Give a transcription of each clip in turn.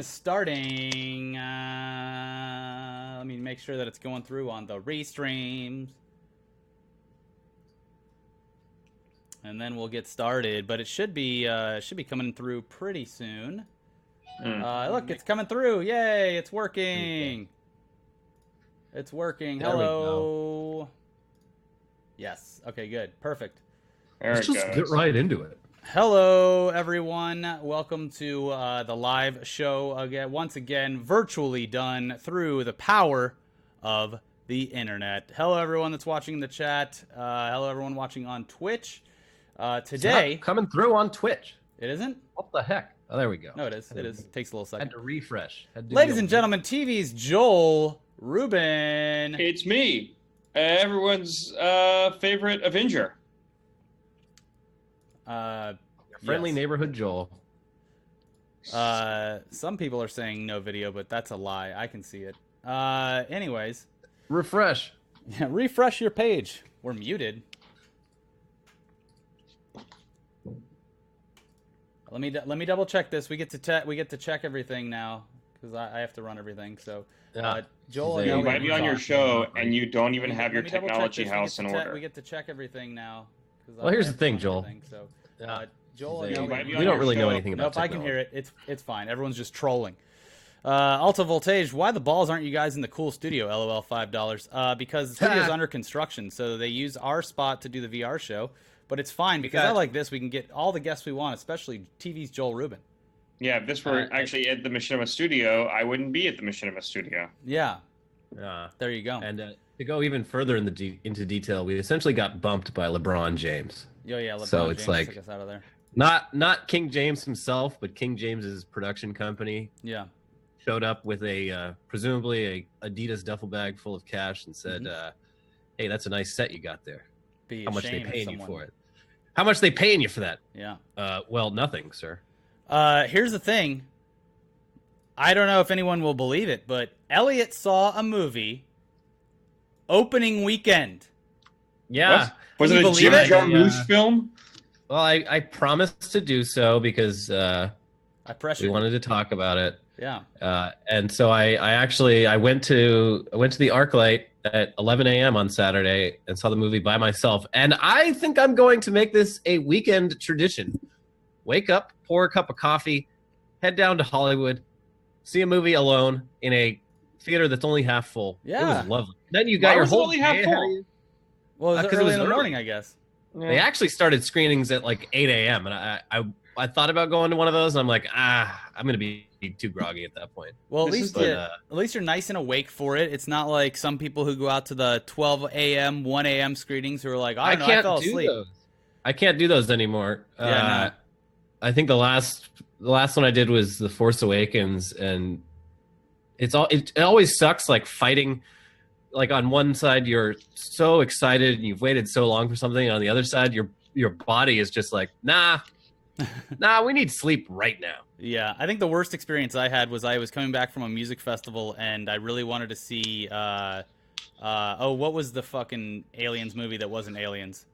Starting. Let me make sure that it's going through on the Restreams. And then we'll get started, but it should be coming through pretty soon. Look, it's coming through. Yay, it's working. It's working. There Hello. Yes. Okay, good. Perfect. Let's just get right into it. Hello, everyone. Welcome to the live show again. Once again, virtually done through the power of the internet. Hello, everyone that's watching in the chat. Hello, everyone watching on Twitch. Today, it's not coming through on Twitch. It isn't? What the heck? Oh, there we go. No, it is. It is. It takes a little second. Had to refresh. Ladies and gentlemen, TV's Joel Rubin. It's me, everyone's favorite Avenger. Friendly neighborhood Joel. Some people are saying no video, but that's a lie. I can see it. Anyways, refresh. Yeah, refresh your page. We're muted. Let me double check this. We get to check everything now because I have to run everything. So, Joel, you might be on your show and you don't even have your technology house in order. We get to check everything now. Well, here's the thing, Joel. So, Joel, we don't really know anything about technology. I can hear it. It's fine. Everyone's just trolling. Alta Voltage, why the balls aren't you guys in the cool studio? LOL, $5. Because the studio's under construction, so they use our spot to do the VR show. But it's fine because I like this. We can get all the guests we want, especially TV's Joel Rubin. Yeah, if this were actually at the Machinima Studio, I wouldn't be at the Machinima Studio. Yeah. There you go. And to go even further into detail, we essentially got bumped by LeBron James. Yeah, LeBron so it's James like took us out of there. Not King James himself, but King James's production company. Yeah. Showed up with a presumably a Adidas duffel bag full of cash and said, "Hey, that's a nice set you got there. How much they paying you for it? How much they paying you for that?" Yeah. Well, nothing, sir. Here's the thing. I don't know if anyone will believe it, but Elliot saw a movie opening weekend. Yeah. What? Was it a Jim Jarmusch film? Well, I promised to do so because we wanted to talk about it. Yeah. And so I went to the ArcLight at 11 a.m. on Saturday and saw the movie by myself. And I think I'm going to make this a weekend tradition. Wake up, pour a cup of coffee, head down to Hollywood, see a movie alone in a theater that's only half full. Yeah. It was lovely. Then you got your whole only half full. Well, it was early in the morning, I guess. They actually started screenings at like 8 a.m. And I thought about going to one of those, and I'm like, I'm going to be too groggy at that point. Well, at least you're nice and awake for it. It's not like some people who go out to the 12 a.m., 1 a.m. screenings who are like, I fell asleep. I can't do those anymore. Yeah, I think the last one I did was The Force Awakens, and it always sucks like fighting. Like on one side you're so excited and you've waited so long for something, and on the other side your body is just like, nah, we need sleep right now. Yeah, I think the worst experience I had was I was coming back from a music festival and I really wanted to see what was the fucking Aliens movie that wasn't Aliens?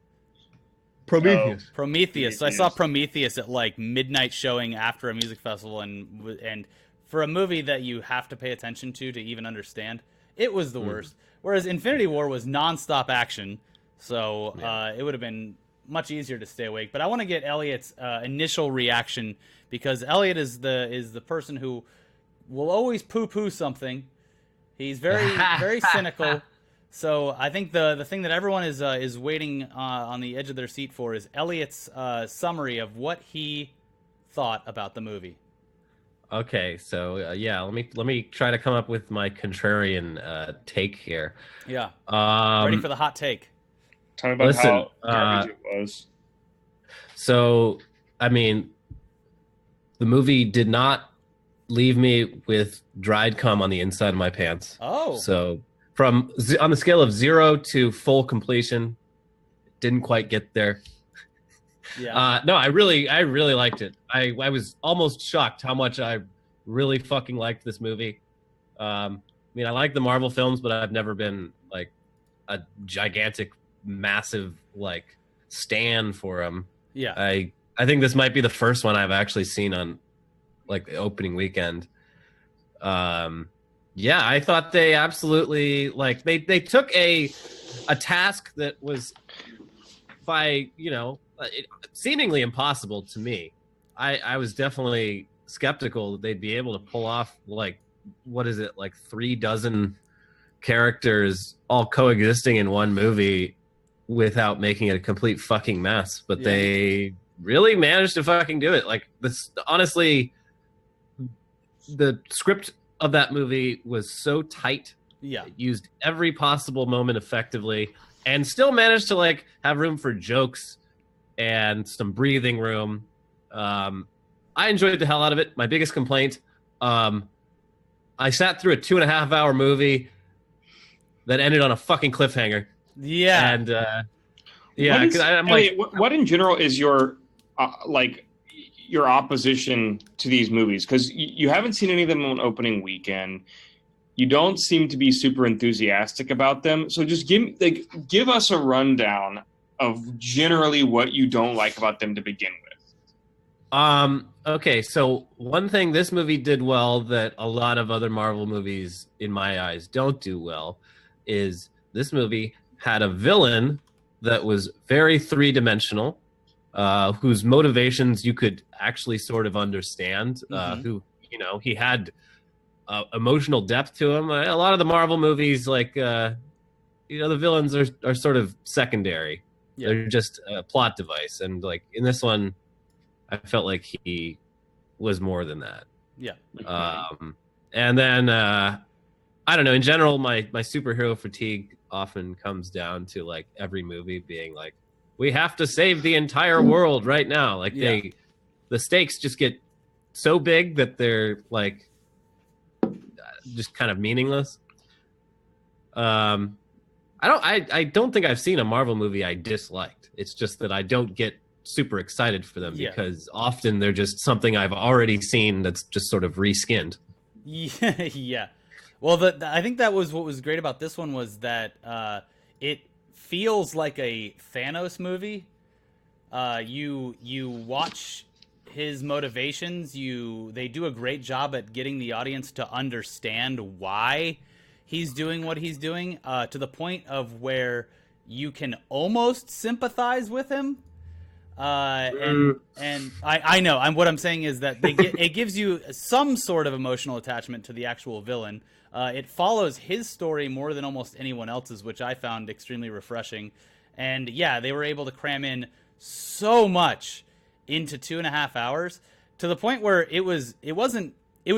Prometheus. So I saw Prometheus at like midnight showing after a music festival, and for a movie that you have to pay attention to even understand, it was the worst. Whereas Infinity War was nonstop action, so it would have been much easier to stay awake. But I want to get Elliot's initial reaction, because Elliot is the person who will always poo-poo something. He's very cynical. So I think the thing that everyone is waiting on the edge of their seat for is Elliot's summary of what he thought about the movie. Okay, so let me try to come up with my contrarian take here. Yeah. Ready for the hot take. Tell me about how garbage it was. So, I mean, the movie did not leave me with dried cum on the inside of my pants. Oh. So, on the scale of 0 to full completion, didn't quite get there. Yeah. No, I really liked it. I was almost shocked how much I really fucking liked this movie. I mean, I like the Marvel films, but I've never been like a gigantic, massive like stan for them. Yeah. I think this might be the first one I've actually seen on like the opening weekend. Yeah, I thought they absolutely like they took a task that was by seemingly impossible to me. I was definitely skeptical that they'd be able to pull off like what is it, like 3 dozen characters all coexisting in one movie without making it a complete fucking mess. But they really managed to fucking do it. Like this, honestly, the script of that movie was so tight. Yeah. It used every possible moment effectively and still managed to like have room for jokes and some breathing room. I enjoyed the hell out of it. My biggest complaint, I sat through a 2.5-hour movie that ended on a fucking cliffhanger. Yeah. And yeah, what in general is your your opposition to these movies? Because you haven't seen any of them on opening weekend. You don't seem to be super enthusiastic about them. So just give us a rundown of generally what you don't like about them to begin with. Okay, so one thing this movie did well that a lot of other Marvel movies, in my eyes, don't do well is this movie had a villain that was very three-dimensional, whose motivations you could actually sort of understand, who, he had emotional depth to him. A lot of the Marvel movies, like, the villains are sort of secondary. Yeah. They're just a plot device. And, like, in this one, I felt like he was more than that. Yeah. And then, I don't know, in general, my superhero fatigue often comes down to, like, every movie being like, we have to save the entire world right now. Like, the stakes just get so big that they're, like, just kind of meaningless. I don't think I've seen a Marvel movie I disliked. It's just that I don't get super excited for them because often they're just something I've already seen that's just sort of reskinned. Yeah. Well, I think that was what was great about this one was that it feels like a Thanos movie. You watch his motivations. They do a great job at getting the audience to understand why he's doing what he's doing, to the point of where you can almost sympathize with him. And I know. What I'm saying is that it gives you some sort of emotional attachment to the actual villain. It follows his story more than almost anyone else's, which I found extremely refreshing. And yeah, they were able to cram in so much into 2.5 hours to the point where it was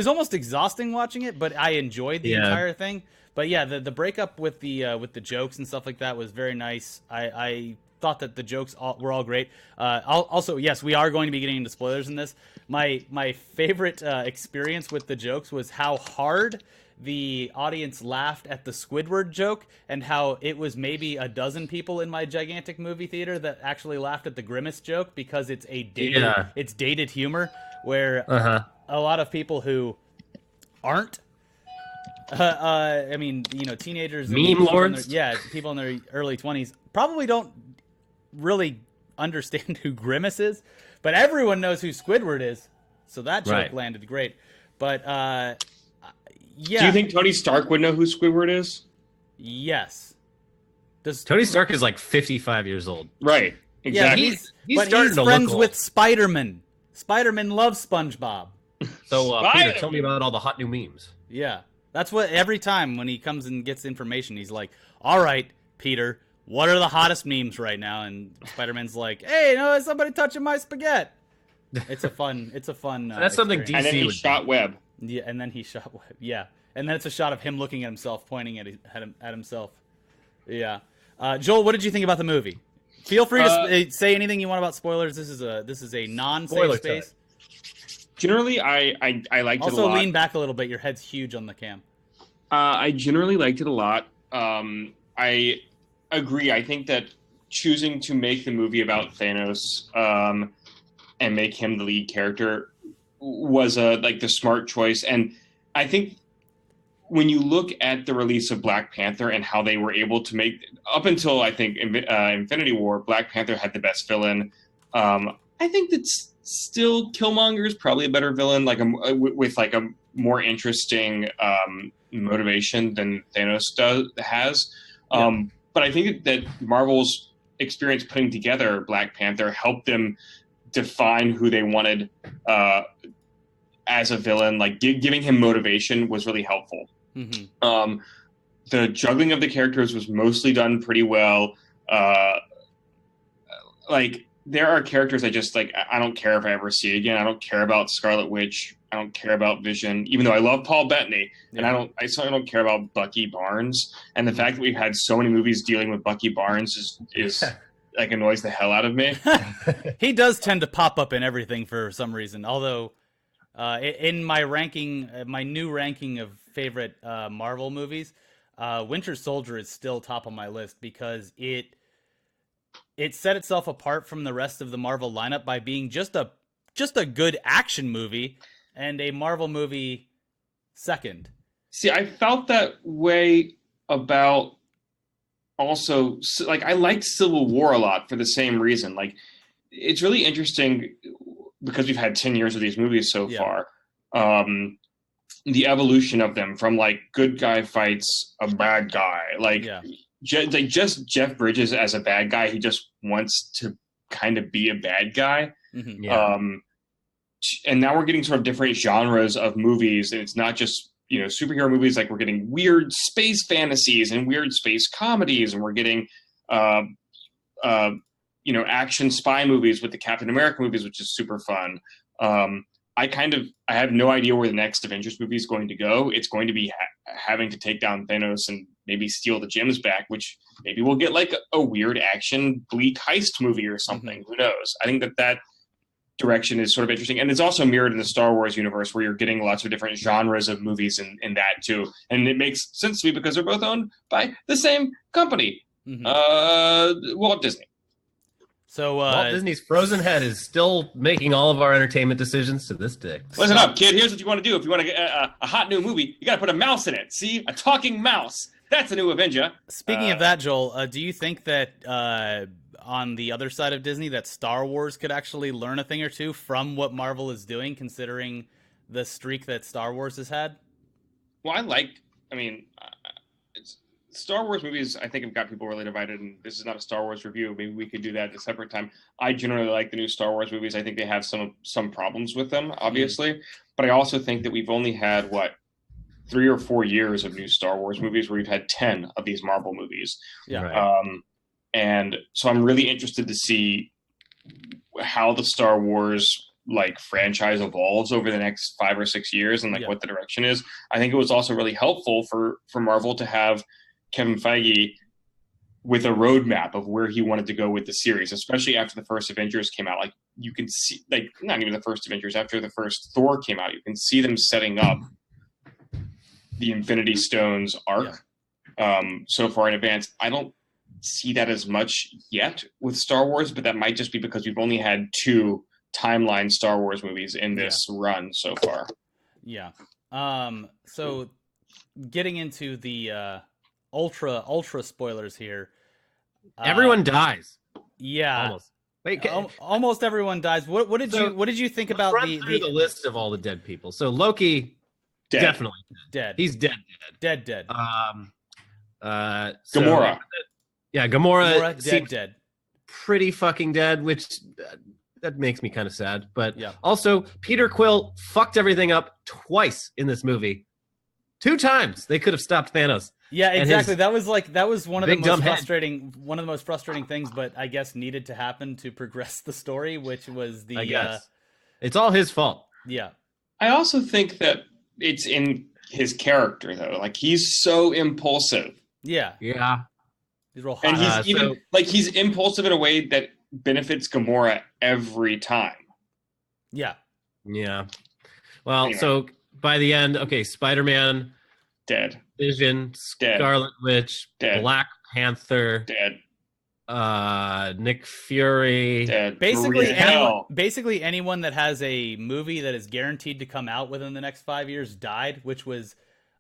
almost exhausting watching it, but I enjoyed the entire thing. But yeah, the breakup with the jokes and stuff like that was very nice. I thought that the jokes were all great. Also, yes, we are going to be getting into spoilers in this. My favorite experience with the jokes was how hard the audience laughed at the Squidward joke, and how it was maybe a dozen people in my gigantic movie theater that actually laughed at the Grimace joke because it's dated humor where a lot of people who aren't teenagers, meme lords, people in their early 20s probably don't really understand who Grimace is, but everyone knows who Squidward is, so that joke landed great. But do you think Tony Stark would know who Squidward is? Yes. Tony Stark is like 55 years old, right? Exactly. Yeah, he's friends with Spider-Man. Spider-Man loves SpongeBob. So Peter, tell me about all the hot new memes. Yeah, that's what every time when he comes and gets information, he's like, "All right, Peter, what are the hottest memes right now?" And Spider-Man's like, "Hey, no, somebody touching my spaghetti." It's a fun. That's something DC and then he shot Webb. Yeah, and then he shot Webb. Yeah, and then it's a shot of him looking at himself, pointing at himself. Yeah, Joel, what did you think about the movie? Feel free to say anything you want about spoilers. This is a non-safe space. Generally, I liked it a lot. Also, lean back a little bit. Your head's huge on the cam. I generally liked it a lot. I agree. I think that choosing to make the movie about Thanos and make him the lead character was the smart choice. And I think when you look at the release of Black Panther and how they were able to make, up until I think Infinity War, Black Panther had the best villain. I think that's still Killmonger is probably a better villain, with a more interesting motivation than Thanos has. But I think that Marvel's experience putting together Black Panther helped them define who they wanted as a villain. Like giving him motivation was really helpful. Mm-hmm. The juggling of the characters was mostly done pretty well. Like there are characters I just like. I don't care if I ever see again. I don't care about Scarlet Witch. I don't care about Vision, even though I love Paul Bettany, and I certainly don't care about Bucky Barnes. And the fact that we've had so many movies dealing with Bucky Barnes is like annoys the hell out of me. He does tend to pop up in everything for some reason. Although, in my ranking, my new ranking of favorite Marvel movies, Winter Soldier is still top on my list because it set itself apart from the rest of the Marvel lineup by being just a good action movie. And a Marvel movie second. See, I felt that way about also, like, I liked Civil War a lot for the same reason. Like, it's really interesting because we've had 10 years of these movies so far. The evolution of them from, like, good guy fights a bad guy. Like, just Jeff Bridges as a bad guy, he just wants to kind of be a bad guy. Mm-hmm. And now we're getting sort of different genres of movies, and it's not just superhero movies. Like we're getting weird space fantasies and weird space comedies, and we're getting action spy movies with the Captain America movies, which is super fun. I have no idea where the next Avengers movie is going to go. It's going to be having to take down Thanos and maybe steal the gems back, which maybe we'll get like a weird action bleak heist movie or something. Mm-hmm. Who knows? I think that direction is sort of interesting, and it's also mirrored in the Star Wars universe where you're getting lots of different genres of movies in that too, and it makes sense to me because they're both owned by the same company, Walt Disney. So Walt Disney's frozen head is still making all of our entertainment decisions to this day. Listen up, kid. Here's what you want to do. If you want to get a hot new movie, you got to put a mouse in it. See, a talking mouse. That's a new Avenger. Speaking of that, Joel, do you think that on the other side of Disney that Star Wars could actually learn a thing or two from what Marvel is doing, considering the streak that Star Wars has had? Well, Star Wars movies, I think, have got people really divided, and this is not a Star Wars review. Maybe we could do that at a separate time. I generally like the new Star Wars movies. I think they have some problems with them, obviously, but I also think that we've only had, 3 or 4 years of new Star Wars movies where we've had 10 of these Marvel movies. Yeah. Right. And so I'm really interested to see how the Star Wars franchise evolves over the next 5 or 6 years and what the direction is. I think it was also really helpful for Marvel to have Kevin Feige with a roadmap of where he wanted to go with the series, especially after the first Avengers came out. Like you can see, not even the first Avengers, after the first Thor came out, you can see them setting up the Infinity Stones arc so far in advance. I don't see that as much yet with Star Wars, but that might just be because we've only had 2 timeline Star Wars movies in this run so far. Yeah. So getting into the ultra spoilers here. Everyone dies. Yeah. Almost. Wait, almost everyone dies. What did you think about the list of all the dead people? So Loki, dead. Definitely dead. He's dead. Dead. Gamora. Gamora dead. Pretty fucking dead, which that makes me kind of sad. But also, Peter Quill fucked everything up twice in this movie. 2 times they could have stopped Thanos. Yeah, exactly. That was one of the most frustrating things, but I guess needed to happen to progress the story, which was I guess. It's all his fault. Yeah. I also think that it's in his character though. Like he's so impulsive. Yeah. He's real hot. And he's impulsive in a way that benefits Gamora every time. Yeah. Well, anyway. So by the end, Spider-Man dead. Vision, dead. Scarlet Witch, dead. Black Panther, dead. Nick Fury, dead. Basically anyone that has a movie that is guaranteed to come out within the next 5 years died, which was,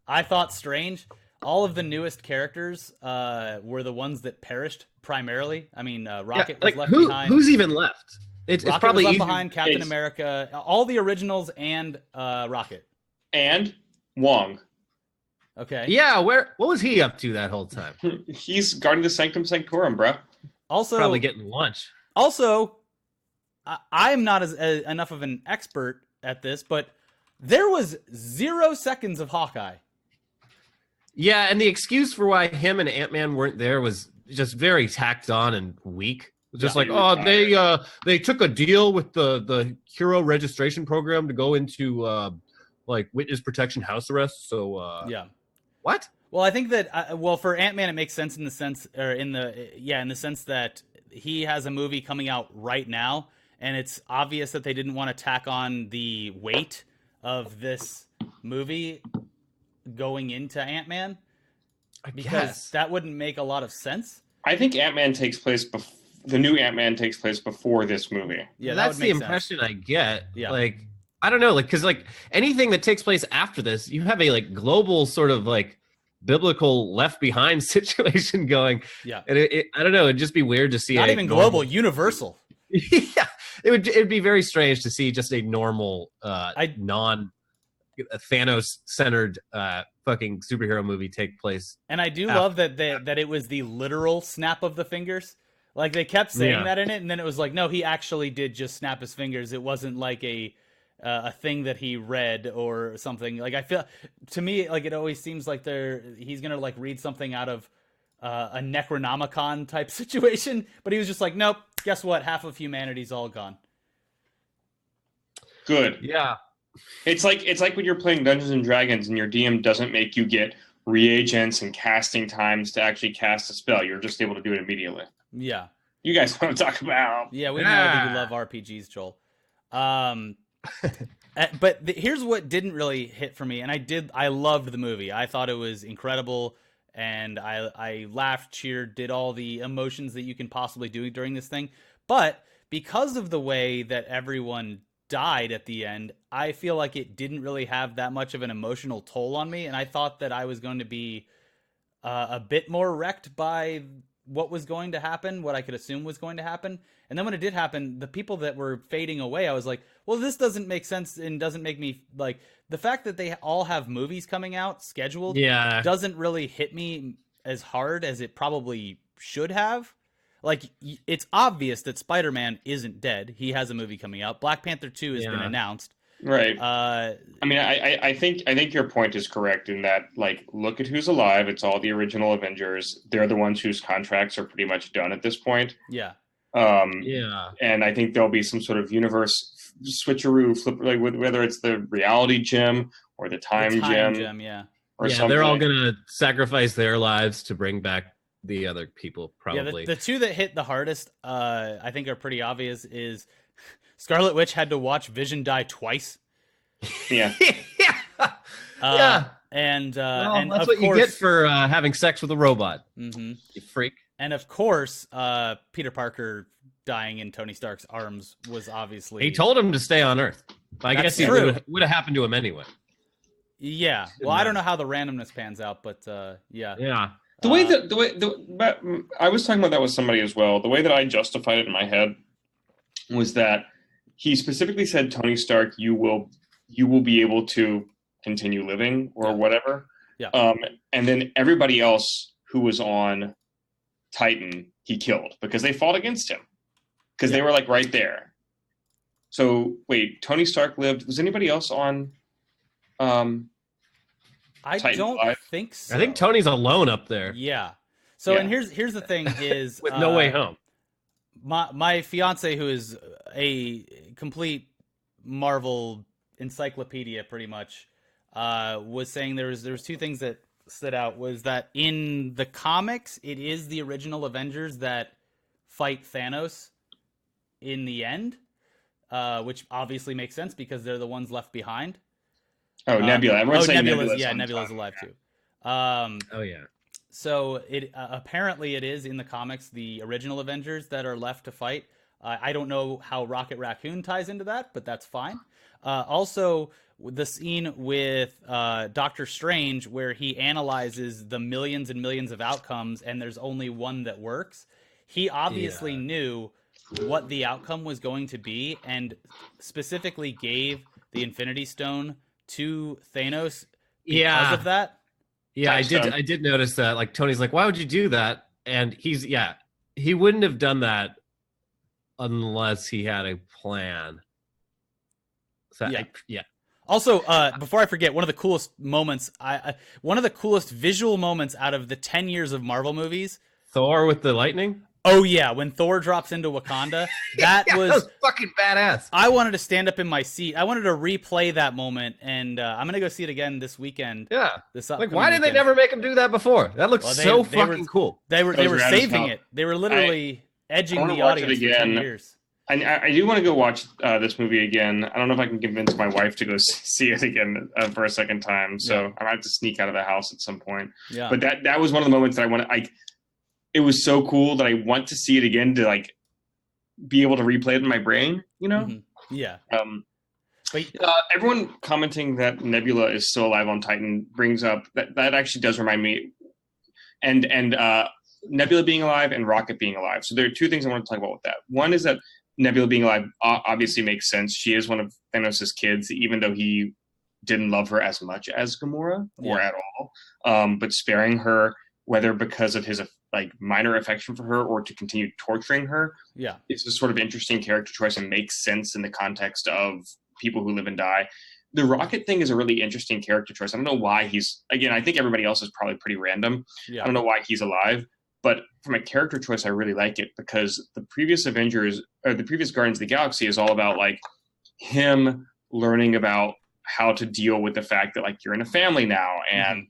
I thought, strange. All of the newest characters were the ones that perished primarily. I mean, Rocket was left behind. Who's even left? It's Rocket probably was left behind. Captain America, all the originals, and Rocket. And Wong. Okay. Yeah, what was he up to that whole time? He's guarding the Sanctum Sanctorum, bro. Also, Probably getting lunch. Also, I'm not as enough of an expert at this, but there was 0 seconds of Hawkeye. Yeah, and the excuse for why him and Ant-Man weren't there was just very tacked on and weak. Just Yeah, like, oh, they took a deal with the hero registration program to go into like witness protection house arrest. So Yeah. what? Well, I think that for Ant-Man it makes sense in the sense in the sense that he has a movie coming out right now, and it's obvious that they didn't want to tack on the weight of this movie going into Ant-Man, because that wouldn't make a lot of sense. I think Ant-Man takes place the new Ant-Man takes place before this movie. Yeah, that's the impression I get. Yeah. Like, I don't know, like, because like anything that takes place after this, you have a like global sort of like biblical Left Behind situation going. Yeah. And I don't know, it'd just be weird to see not even global, universal. Yeah, it'd be very strange to see just a normal non Thanos centered fucking superhero movie take place. And I do love that it was the literal snap of the fingers. Like, they kept saying that in it, and then it was like, no, he actually did just snap his fingers. It wasn't like a thing that he read or something. Like, I feel, to me, like, it always seems like he's gonna like read something out of a Necronomicon type situation, but he was just like, nope, guess what? Half of humanity's all gone. Good. Yeah. It's like when you're playing Dungeons and Dragons and your DM doesn't make you get reagents and casting times to actually cast a spell. You're just able to do it immediately. Yeah. You guys know what I'm talking about. Yeah, we know that you love RPGs, Joel. But here's what didn't really hit for me, and I loved the movie. I thought it was incredible, and I laughed, cheered, did all the emotions that you can possibly do during this thing. But because of the way that everyone died at the end, I feel like it didn't really have that much of an emotional toll on me, and I thought that I was going to be a bit more wrecked by what was going to happen, what I could assume was going to happen. And then when it did happen, the people that were fading away, I was like, well, this doesn't make sense and doesn't make me, like, the fact that they all have movies coming out scheduled doesn't really hit me as hard as it probably should have. Like, it's obvious that Spider-Man isn't dead. He has a movie coming out. Black Panther 2 has been announced. Right. I mean, I think your point is correct in that, like, look at who's alive. It's all the original Avengers. They're the ones whose contracts are pretty much done at this point. Yeah. And I think there'll be some sort of universe switcheroo, flip, like whether it's the reality gem or the time gem. Yeah. Or something. They're all gonna sacrifice their lives to bring back the other people. Probably. Yeah. The two that hit the hardest, I think, are pretty obvious. Is Scarlet Witch had to watch Vision die twice. Yeah. Yeah. And and that's what you get for having sex with a robot. Mm-hmm. You freak. And of course, Peter Parker dying in Tony Stark's arms was obviously. He told him to stay on Earth. I guess it would have happened to him anyway. Yeah. Well, I don't know how the randomness pans out, but yeah. Yeah. The way I was talking about that with somebody as well. The way that I justified it in my head was that he specifically said, Tony Stark, you will be able to continue living or whatever. Yeah. And then everybody else who was on Titan, he killed because they fought against him because they were like right there. So wait, Tony Stark lived. Was anybody else on? I Titan don't Live? think so. I think Tony's alone up there. Yeah. So and here's the thing is with No Way Home. My fiance, who is a complete Marvel encyclopedia, pretty much, was saying there was two things that stood out. Was that in the comics, it is the original Avengers that fight Thanos in the end, which obviously makes sense because they're the ones left behind. Oh, Nebula. Everyone's saying Nebula's Nebula's alive too. Oh yeah. So it apparently it is in the comics the original Avengers that are left to fight. I don't know how Rocket Raccoon ties into that, but that's fine. Also, the scene with Doctor Strange where he analyzes the millions and millions of outcomes and there's only one that works. He obviously knew what the outcome was going to be and specifically gave the Infinity Stone to Thanos because Yeah. of that. Yeah, I Touchstone. did notice that. Like Tony's like, why would you do that? And he wouldn't have done that unless he had a plan. So Yeah. Also, before I forget, one of the coolest moments, one of the coolest visual moments out of the 10 years of Marvel movies. Thor with the lightning? Oh yeah, when Thor drops into Wakanda, that was fucking badass. I wanted to stand up in my seat. I wanted to replay that moment, and I'm gonna go see it again this weekend. Yeah. This Like, why did they never make him do that before? That looks fucking cool. They were Those rad as saving hell. it. They were literally edging wanna the watch it audience for 10 again. years. I do want to go watch this movie again. I don't know if I can convince my wife to go see it again for a second time. So Yeah. I might have to sneak out of the house at some point. Yeah. But that was one of the moments that I want to. It was so cool that I want to see it again to like be able to replay it in my brain. You know. Mm-hmm. Yeah. But everyone commenting that Nebula is still alive on Titan brings up that actually does remind me, and Nebula being alive and Rocket being alive. So there are two things I want to talk about with that. One is that Nebula being alive obviously makes sense. She is one of Thanos' kids, even though he didn't love her as much as Gamora or at all. But sparing her, whether because of his like minor affection for her or to continue torturing her, it's a sort of interesting character choice and makes sense in the context of people who live and die. The Rocket thing is a really interesting character choice. I don't know why he's, again, I think everybody else is probably pretty random. I don't know why he's alive, but from a character choice, I really like it because the previous Avengers or the previous Guardians of the Galaxy is all about like him learning about how to deal with the fact that like you're in a family now and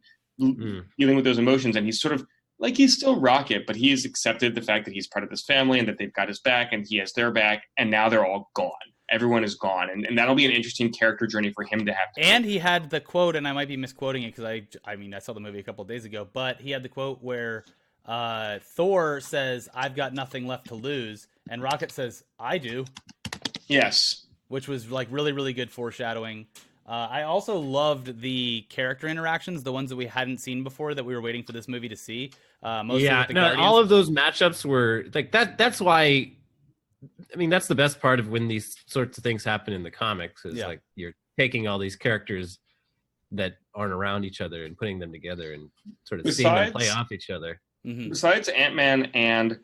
dealing with those emotions. And he's sort of like, he's still Rocket, but he's accepted the fact that he's part of this family and that they've got his back and he has their back. And now they're all gone. Everyone is gone. And that'll be an interesting character journey for him to have. And he had the quote, and I might be misquoting it because I mean, I saw the movie a couple of days ago, but he had the quote where Thor says, "I've got nothing left to lose," and Rocket says, "I do." Yes. Which was like really, really good foreshadowing. I also loved the character interactions, the ones that we hadn't seen before that we were waiting for this movie to see. Mostly with the Guardians. All of those matchups were like that. That's why. I mean, that's the best part of when these sorts of things happen in the comics is like you're taking all these characters that aren't around each other and putting them together and sort of seeing them play off each other. Besides Ant-Man and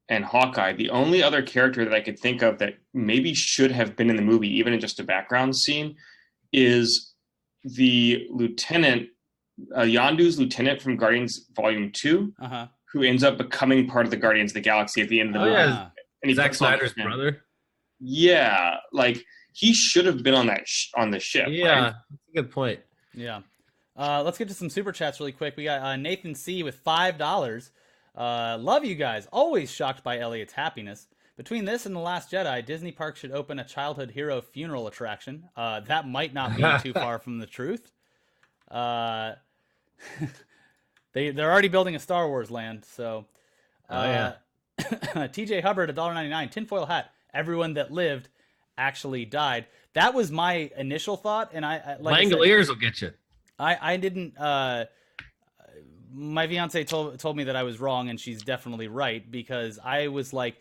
Hawkeye, the only other character that I could think of that maybe should have been in the movie, even in just a background scene, is the lieutenant, Yondu's lieutenant from Guardians Volume 2, who ends up becoming part of the Guardians of the Galaxy at the end of the movie. Yeah. And Zack Snyder's brother? Yeah, like, he should have been on that on the ship. Yeah, right? That's a good point. Yeah. Let's get to some super chats really quick. We got Nathan C with $5. Love you guys. Always shocked by Elliot's happiness. Between this and The Last Jedi, Disney Park should open a childhood hero funeral attraction. That might not be too far from the truth. They're already building a Star Wars land, so. TJ Hubbard, $1.99. Tinfoil hat. Everyone that lived actually died. That was my initial thought, and I like Langoliers will get you. I didn't. My fiance told me that I was wrong, and she's definitely right because I was like,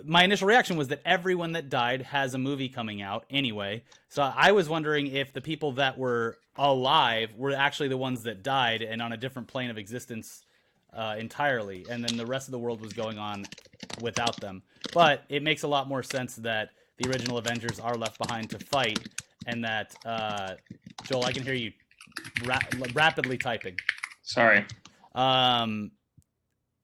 my initial reaction was that everyone that died has a movie coming out anyway. So I was wondering if the people that were alive were actually the ones that died and on a different plane of existence entirely, and then the rest of the world was going on without them. But it makes a lot more sense that the original Avengers are left behind to fight, and that Joel, I can hear you rapidly typing. Sorry.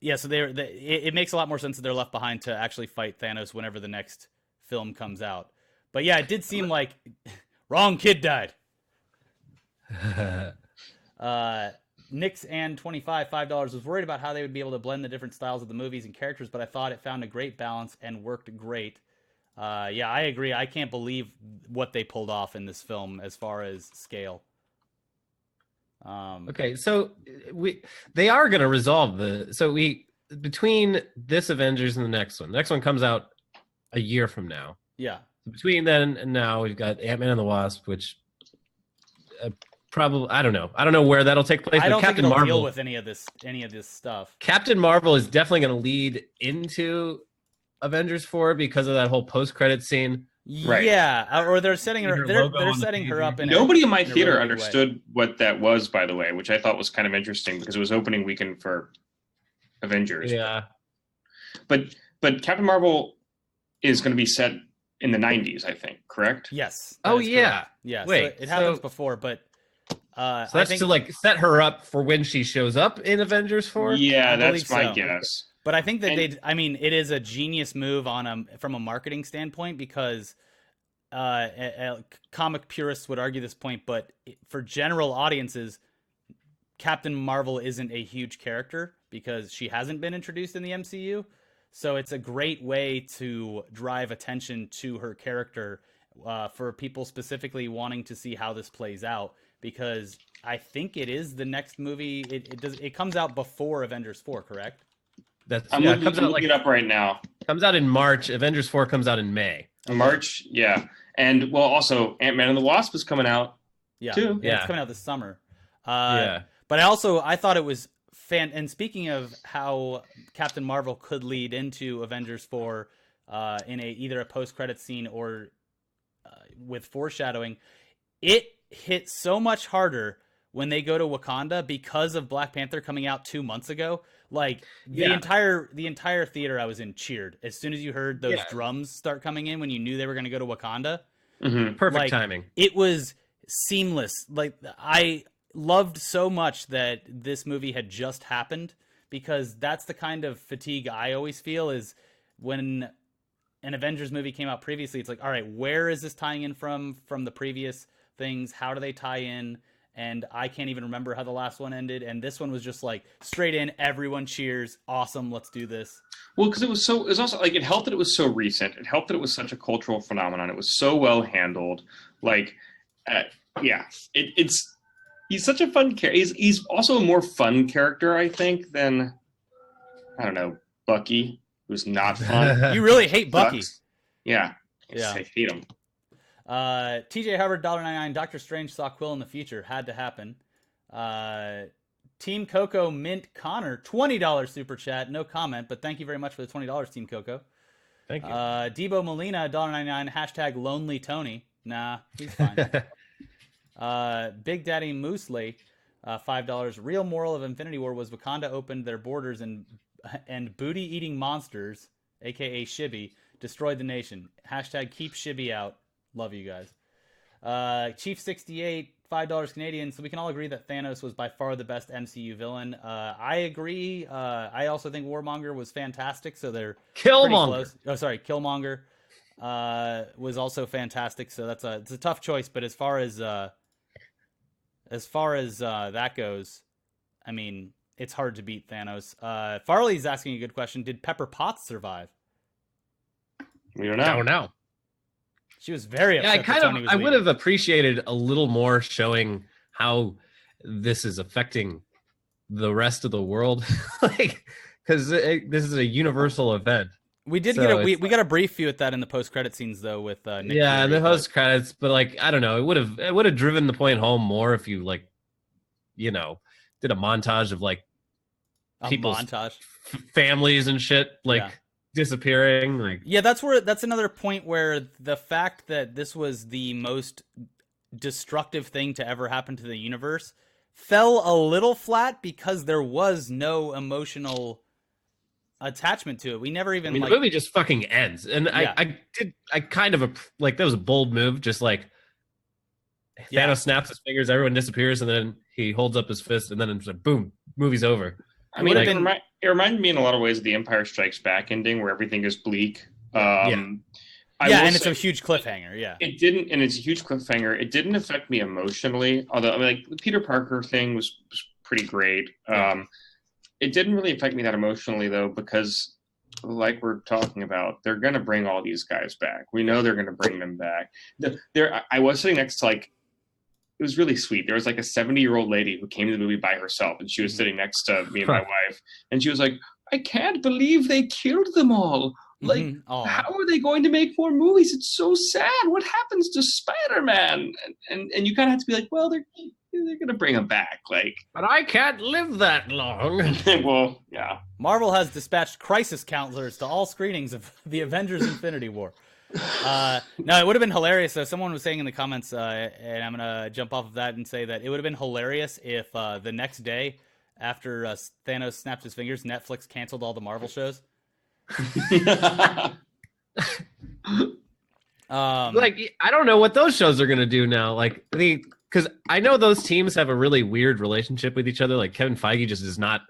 Yeah, so it makes a lot more sense that they're left behind to actually fight Thanos whenever the next film comes out. But yeah, it did seem like wrong kid died. Nix and 25 $5 was worried about how they would be able to blend the different styles of the movies and characters, but I thought it found a great balance and worked great. Yeah, I agree. I can't believe what they pulled off in this film as far as scale. Okay, so they are going to resolve between this Avengers and the next one comes out a year from now. Yeah. Between then and now, we've got Ant-Man and the Wasp, which probably I don't know where that'll take place. I don't Captain think it'll Marvel deal with any of this stuff. Captain Marvel is definitely going to lead into Avengers 4 because of that whole post-credit scene. Right. Yeah, or they're setting her. Her They're logo they're on the setting her TV. up in Nobody in my in a theater really big way. understood what that was, by the way, which I thought was kind of interesting because it was opening weekend for Avengers. Yeah. But Captain Marvel is going to be set in the 90s, I think, correct? Yes. Oh, that is yeah. correct. Yeah. Wait, so it happens so- before, but So I that's think, to like set her up for when she shows up in Avengers 4? Yeah, I that's believe my so. guess. but I think that and- they. I mean, it is a genius move from a marketing standpoint because comic purists would argue this point, but for general audiences, Captain Marvel isn't a huge character because she hasn't been introduced in the MCU. So it's a great way to drive attention to her character for people specifically wanting to see how this plays out. Because I think it is the next movie. It comes out before Avengers 4, correct? That's I'm yeah, looking, it comes I'm out looking like it up right now. comes out in March. Avengers 4 comes out in May. March, yeah. And, well, also, Ant-Man and the Wasp is coming out, Yeah, too. yeah, it's Yeah. coming out this summer. Yeah. But I thought it was and speaking of how Captain Marvel could lead into Avengers 4 in either a post-credit scene or with foreshadowing, it hit so much harder when they go to Wakanda because of Black Panther coming out 2 months ago. Like the Yeah. entire theater I was in cheered as soon as you heard those Yeah. drums start coming in when you knew they were going to go to Wakanda. Mm-hmm. Perfect Like, timing. It was seamless. Like I loved so much that this movie had just happened because that's the kind of fatigue I always feel is when an Avengers movie came out previously. It's like, all right, where is this tying in from the previous things? How do they tie in? And I can't even remember how the last one ended. And this one was just like straight in, everyone cheers, awesome, let's do this. Well, because it was also, like, it helped that it was so recent. It helped that it was such a cultural phenomenon. It was so well handled. Like, yeah, he's such a fun character. He's also a more fun character, I think, than, I don't know, Bucky, who's not fun. You really hate Bucky. Sucks. Yeah. Yeah. I hate him. TJ Hubbard, $1.99. Doctor Strange saw Quill in the future. Had to happen. Team Coco Mint Connor, $20 super chat. No comment, but thank you very much for the $20, Team Coco. Thank you. Debo Molina, $1.99. Hashtag Lonely Tony. Nah, he's fine. Big Daddy Moosley, $5. Real moral of Infinity War was Wakanda opened their borders and booty-eating monsters, aka Shibby, destroyed the nation. Hashtag keep Shibby out. Love you guys. Chief 68, $5 Canadian. So we can all agree that Thanos was by far the best MCU villain. I agree. I also think Warmonger was fantastic. So they're pretty Killmonger. close. Oh, sorry, Killmonger was also fantastic. So it's a tough choice. But as far as that goes, I mean, it's hard to beat Thanos. Farley's asking a good question. Did Pepper Potts survive? We don't know. I don't know. She was very upset. I would have appreciated a little more showing how this is affecting the rest of the world, like because this is a universal event. We did So we got a brief view at that in the post credit scenes though with Nick yeah, Fury, the post credits, but like I don't know, it would have driven the point home more if you like, did a montage of like a people's montage. families and shit like. Yeah. Disappearing, like Yeah, that's another point where the fact that this was the most destructive thing to ever happen to the universe fell a little flat because there was no emotional attachment to it. We never even the movie just fucking ends, and Yeah. I kind of like that was a bold move, just like Yeah. Thanos snaps his fingers, everyone disappears, and then he holds up his fist, and then it's like boom, movie's over. I mean, would've it reminded me in a lot of ways of the Empire Strikes Back ending, where everything is bleak. I and will it's say a huge cliffhanger. Yeah, it didn't, and it's a huge cliffhanger. It didn't affect me emotionally, although I mean, like the Peter Parker thing was pretty great. It didn't really affect me that emotionally though, because like we're talking about, they're gonna bring all these guys back. We know they're gonna bring them back. I was sitting next to like. It was really sweet. There was like a 70-year-old lady who came to the movie by herself, and she was sitting next to me and my wife, and she was like, "I can't believe they killed them all. Like, how are they going to make more movies? It's so sad. What happens to Spider-Man?" And you kind of have to be like, well, they're going to bring him back. Like, but I can't live that long. Well, yeah. Marvel has dispatched crisis counselors to all screenings of the Avengers Infinity War. No, it would have been hilarious. So someone was saying in the comments, and I'm gonna jump off of that and say that it would have been hilarious if the next day after Thanos snapped his fingers, Netflix canceled all the Marvel shows. Like, I don't know what those shows are gonna do now. Like because I know those teams have a really weird relationship with each other. Like Kevin Feige just does not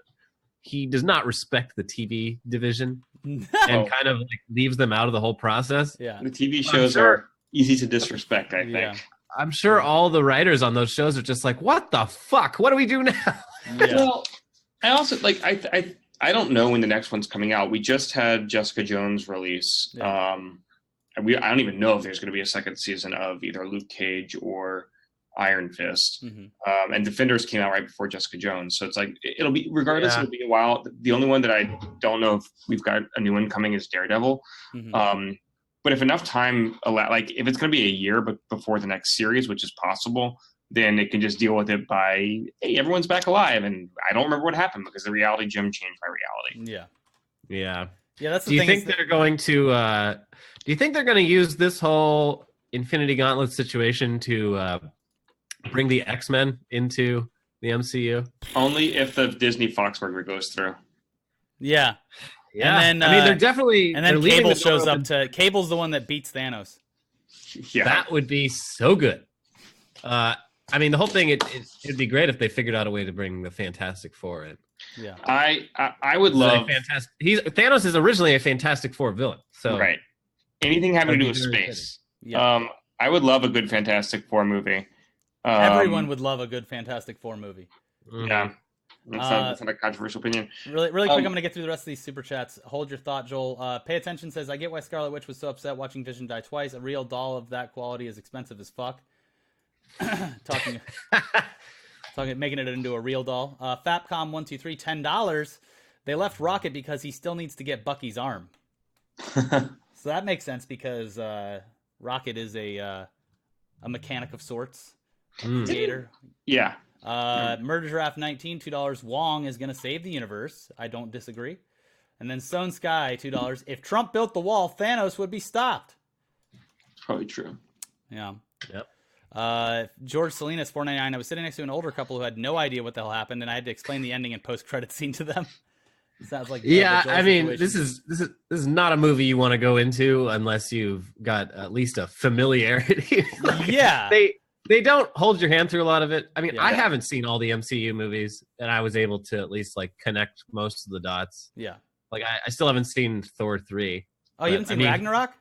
respect the TV division and kind of like leaves them out of the whole process. Yeah, The TV shows are easy to disrespect, I think. Yeah. I'm sure all the writers on those shows are just like, what the fuck? What do we do now? Yeah. Well, I also like I don't know when the next one's coming out. We just had Jessica Jones release. Yeah. I don't even know if there's going to be a second season of either Luke Cage or Iron Fist. Mhm. And Defenders came out right before Jessica Jones, so it's like it'll be regardless. Yeah. It'll be a while. The only one that I don't know if we've got a new one coming is Daredevil. Mhm. But if enough time like if it's going to be a year but before the next series, which is possible, then it can just deal with it by, hey, everyone's back alive, and I don't remember what happened because the reality gem changed my reality. Yeah. Yeah. Yeah, that's the Do you thing. think they're going to? Do you think they're going to use this whole Infinity Gauntlet situation to bring the X-Men into the MCU? Only if the Disney Fox merger goes through. Yeah. Yeah. And then, I mean, they're definitely. And then they're leaving Cable the door shows up open. to. Cable's the one that beats Thanos. Yeah. That would be so good. I mean, the whole thing. It'd be great if they figured out a way to bring the Fantastic Four in. Yeah. I would love fantastic. Thanos is originally a Fantastic Four villain. So right. Anything having to do with That'd be very space. Yeah. I would love a good Fantastic Four movie. Everyone would love a good Fantastic Four movie. Yeah. That's not a controversial opinion. Really quick, I'm going to get through the rest of these super chats. Hold your thought, Joel. Pay attention says, I get why Scarlet Witch was so upset watching Vision die twice. A real doll of that quality is expensive as fuck. Talking, making it into a real doll. Fapcom123, $10. They left Rocket because he still needs to get Bucky's arm. So that makes sense because Rocket is a mechanic of sorts. Gator. Yeah. Murder Giraffe 19, $2. Wong is going to save the universe. I don't disagree. And then Stone Sky, $2. If Trump built the wall, Thanos would be stopped. Probably true. Yeah. Yep. George Salinas, $4.99. I was sitting next to an older couple who had no idea what the hell happened, and I had to explain the ending and post-credit scene to them. Sounds like Yeah, the I mean, situation. this is not a movie you want to go into unless you've got at least a familiarity. Like, Yeah. They don't hold your hand through a lot of it. I mean, Yeah. I haven't seen all the MCU movies, and I was able to at least like connect most of the dots. Yeah. Like I still haven't seen Thor 3. Oh, you haven't seen Ragnarok?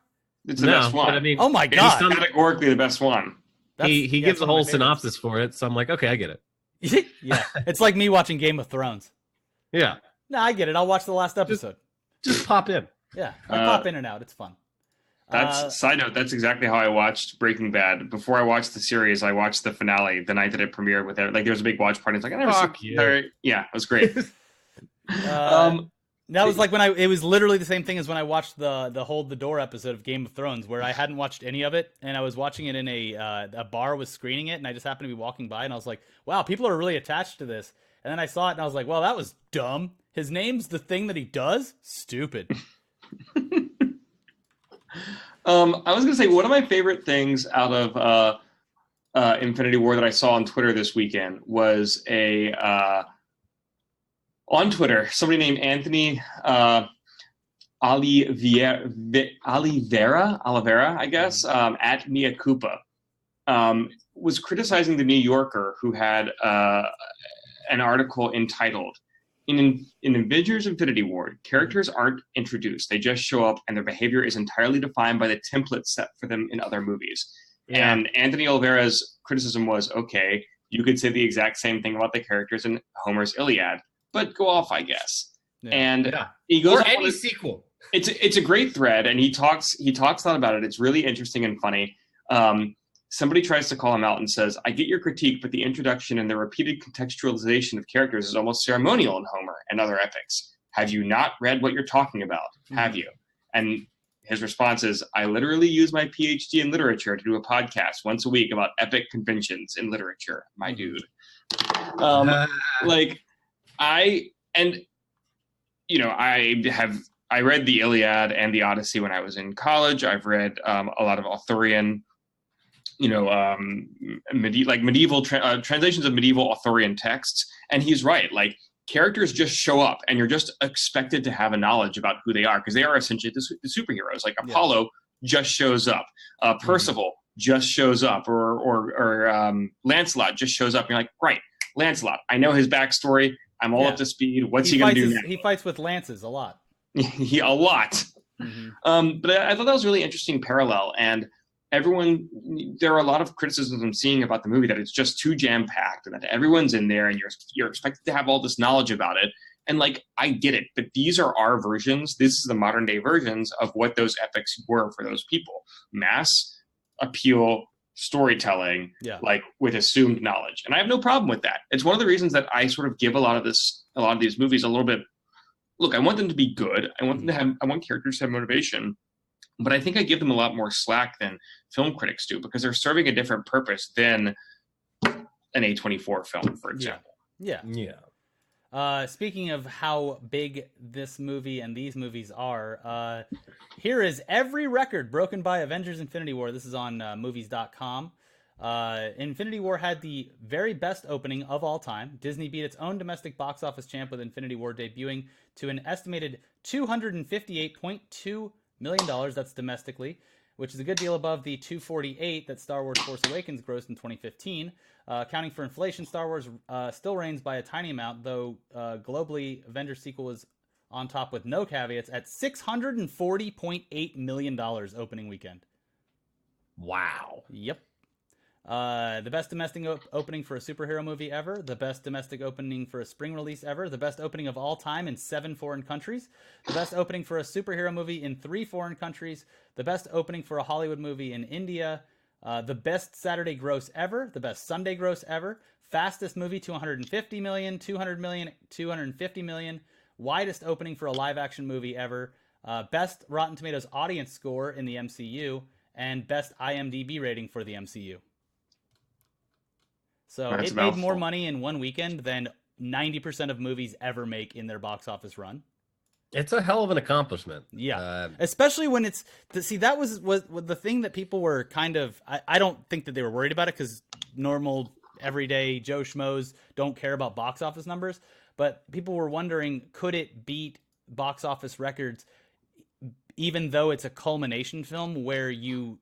It's the best one. But I mean, Oh my It's god. categorically the best one. he Yeah, gives it's a one of whole my favorites. synopsis for it, so I'm like, okay, I get it. Yeah. It's like me watching Game of Thrones. Yeah, No, I get it. I'll watch the last episode. just pop in. Yeah. I pop in and out. It's fun. Side note, that's exactly how I watched Breaking Bad. Before I watched the series, I watched the finale the night that it premiered with it. Like there was a big watch party. It's like I never Fuck seen you. Yeah, it was great. That was like when it was literally the same thing as when I watched the Hold the Door episode of Game of Thrones, where I hadn't watched any of it, and I was watching it in a bar was screening it, and I just happened to be walking by, and I was like, wow, people are really attached to this. And then I saw it, and I was like, well, that was dumb. His name's the thing that he does? Stupid. I was gonna say one of my favorite things out of Infinity War that I saw on Twitter this weekend was on Twitter somebody named Anthony Oliveira, I guess, at Mia Coupa, was criticizing the New Yorker, who had an article entitled In Avengers Infinity War, characters aren't introduced. They just show up and their behavior is entirely defined by the template set for them in other movies. Yeah. And Anthony Oliveira's criticism was, okay, you could say the exact same thing about the characters in Homer's Iliad, but go off, I guess. Yeah. And he goes Or on any this- sequel. it's a great thread, and he talks a lot about it. It's really interesting and funny. Somebody tries to call him out and says, I get your critique, but the introduction and the repeated contextualization of characters is almost ceremonial in Homer and other epics. Have you not read what you're talking about? Have you? And his response is, I literally use my PhD in literature to do a podcast once a week about epic conventions in literature, my dude. I have I read the Iliad and the Odyssey when I was in college. I've read a lot of Arthurian, medieval translations of medieval Arthurian texts. And he's right. Like, characters just show up, and you're just expected to have a knowledge about who they are, because they are essentially the superheroes. Like Apollo just shows up, Percival just shows up, or Lancelot just shows up. And you're like, right, Lancelot. I know his backstory. I'm all up to speed. What's he going to do now? He fights with lances a lot. A lot. But I thought that was a really interesting parallel. And there are a lot of criticisms I'm seeing about the movie that it's just too jam-packed, and that everyone's in there and you're expected to have all this knowledge about it. And like, I get it, but these are our versions. This is the modern day versions of what those epics were for those people. Mass appeal storytelling, like with assumed knowledge. And I have no problem with that. It's one of the reasons that I sort of give a lot of these movies a little bit. Look, I want them to be good. I want characters to have motivation. But I think I give them a lot more slack than film critics do, because they're serving a different purpose than an A24 film, for example. Yeah. Speaking of how big this movie and these movies are, here is every record broken by Avengers Infinity War. This is on movies.com. Infinity War had the very best opening of all time. Disney beat its own domestic box office champ with Infinity War debuting to an estimated $258.2 million. That's domestically, which is a good deal above the $248 that Star Wars Force Awakens grossed in 2015. Accounting for inflation, Star Wars still reigns by a tiny amount, though globally, Avengers sequel was on top with no caveats at $640.8 million opening weekend. Wow. Yep. The best domestic opening for a superhero movie ever, the best domestic opening for a spring release ever, the best opening of all time in 7 foreign countries, the best opening for a superhero movie in 3 foreign countries, the best opening for a Hollywood movie in India, the best Saturday gross ever, the best Sunday gross ever, fastest movie 250 million, 200 million, 250 million, widest opening for a live action movie ever, best Rotten Tomatoes audience score in the MCU, and best IMDb rating for the MCU. So it made more money in one weekend than 90% of movies ever make in their box office run. It's a hell of an accomplishment. Yeah. Especially when that was the thing that people were kind of, I don't think that they were worried about it, because normal, everyday Joe Schmoes don't care about box office numbers. But people were wondering, could it beat box office records, even though it's a culmination film where you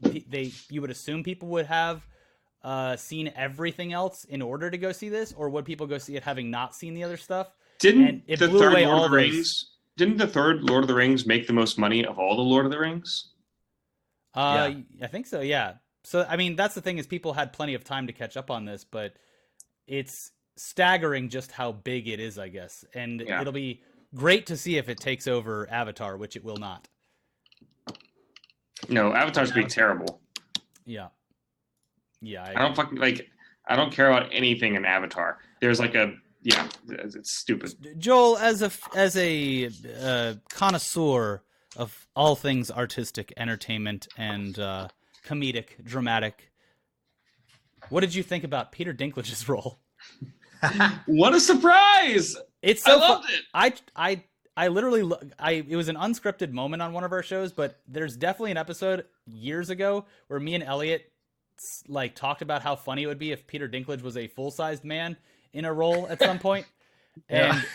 would assume people would have seen everything else in order to go see this, or would people go see it having not seen the other stuff? Didn't the third Lord of the Rings make the most money of all the Lord of the Rings? I think so, yeah. So, I mean, that's the thing, is people had plenty of time to catch up on this, but it's staggering just how big it is, I guess. And it'll be great to see if it takes over Avatar, which it will not. No, Avatar's going to be terrible. Yeah. Yeah, I don't care about anything in Avatar. There's it's stupid. Joel, as a connoisseur of all things artistic, entertainment, and comedic, dramatic, what did you think about Peter Dinklage's role? What a surprise! It's so I loved it. I literally it was an unscripted moment on one of our shows, but there's definitely an episode years ago where me and Elliot talked about how funny it would be if Peter Dinklage was a full-sized man in a role at some point. And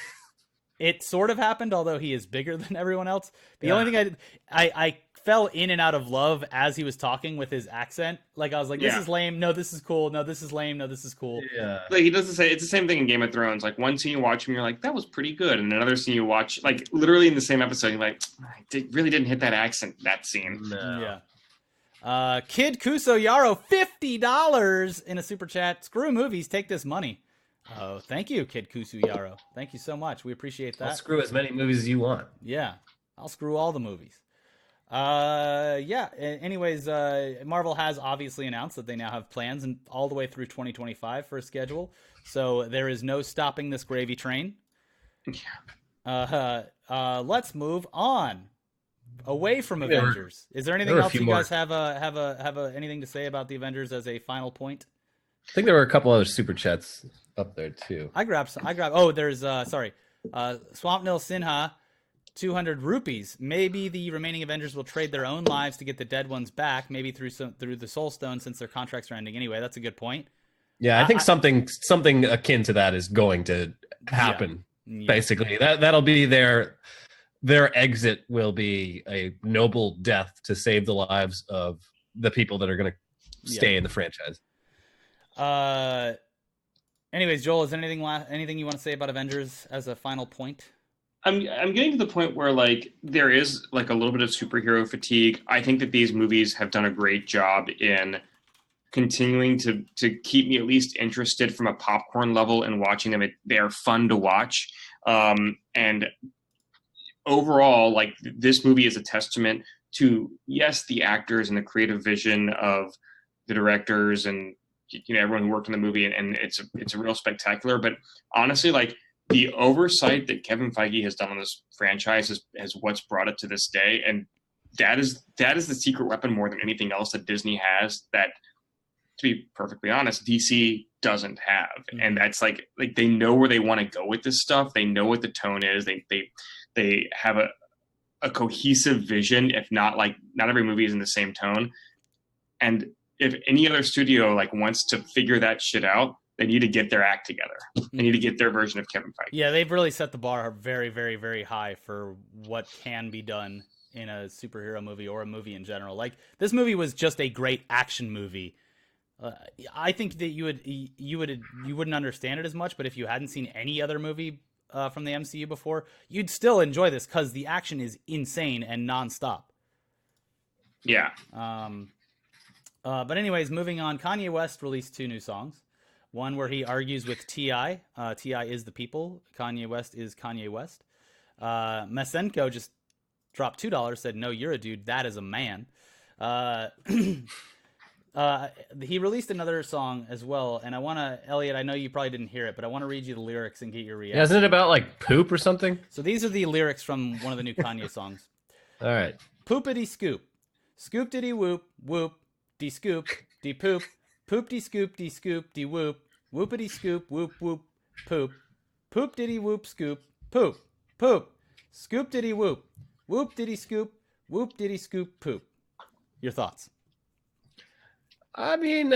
it sort of happened, although he is bigger than everyone else. The only thing I fell in and out of love as he was talking with his accent. Like, I was like, this is lame. No, this is cool. No, this is lame. No, this is cool. Yeah. Like, he doesn't say, it's the same thing in Game of Thrones. Like, one scene you watch him, you're like, that was pretty good. And another scene you watch, like, literally in the same episode, you're like, really didn't hit that accent, that scene. No. Yeah. Kid Kuso Yaro, $50 in a super chat. Screw movies, take this money. Oh, thank you, Kid Kusu Yaro. Thank you so much. We appreciate that. I'll screw as many movies as you want. Yeah, I'll screw all the movies. Anyways, Marvel has obviously announced that they now have plans and all the way through 2025 for a schedule. So there is no stopping this gravy train. Yeah. Let's move on. Away from Avengers. Is there anything else you guys have anything to say about the Avengers as a final point? I think there were a couple other super chats up there too. I grabbed. Oh, there's Swamp Nil Sinha. 200 rupees. Maybe the remaining Avengers will trade their own lives to get the dead ones back, maybe through the Soul Stone, since their contracts are ending anyway. That's a good point. Yeah, I think something akin to that is going to happen. Yeah. Basically, that'll be their exit. Will be a noble death to save the lives of the people that are going to stay in the franchise. Anyways, Joel, is there anything you want to say about Avengers as a final point? I'm getting to the point where like there is like a little bit of superhero fatigue. I think that these movies have done a great job in continuing to keep me at least interested from a popcorn level and watching them. They are fun to watch. And overall, like this movie is a testament to, yes, the actors and the creative vision of the directors and everyone who worked on the movie, and it's a real spectacular. But honestly, like the oversight that Kevin Feige has done on this franchise has what's brought it to this day, and that is the secret weapon more than anything else that Disney has. That, to be perfectly honest, DC doesn't have. Mm-hmm. And that's like they know where they want to go with this stuff. They know what the tone is. They have a cohesive vision. If not, like not every movie is in the same tone. And if any other studio like wants to figure that shit out, they need to get their act together. They need to get their version of Kevin Feige. Yeah, they've really set the bar very, very, very high for what can be done in a superhero movie or a movie in general. Like this movie was just a great action movie. I think that you wouldn't understand it as much, but if you hadn't seen any other movie from the MCU before, you'd still enjoy this because the action is insane and nonstop. Yeah. But anyways, moving on. Kanye West released 2 new songs. One where he argues with T.I. T.I. is the people. Kanye West is Kanye West. Masenko just dropped $2. Said, "No, you're a dude. That is a man." He released another song as well, and I want to, Elliot, I know you probably didn't hear it, but I want to read you the lyrics and get your reaction. Yeah, isn't it about like poop or something? So these are the lyrics from one of the new Kanye songs. All right. Poopity scoop. Scoop diddy whoop, whoop, de scoop, de poop, poop de scoop, de whoop, whoopity scoop, whoop, whoop, poop, poop diddy whoop, scoop, poop, poop, scoop diddy whoop, whoop diddy scoop, whoop diddy scoop, poop. Your thoughts? I mean,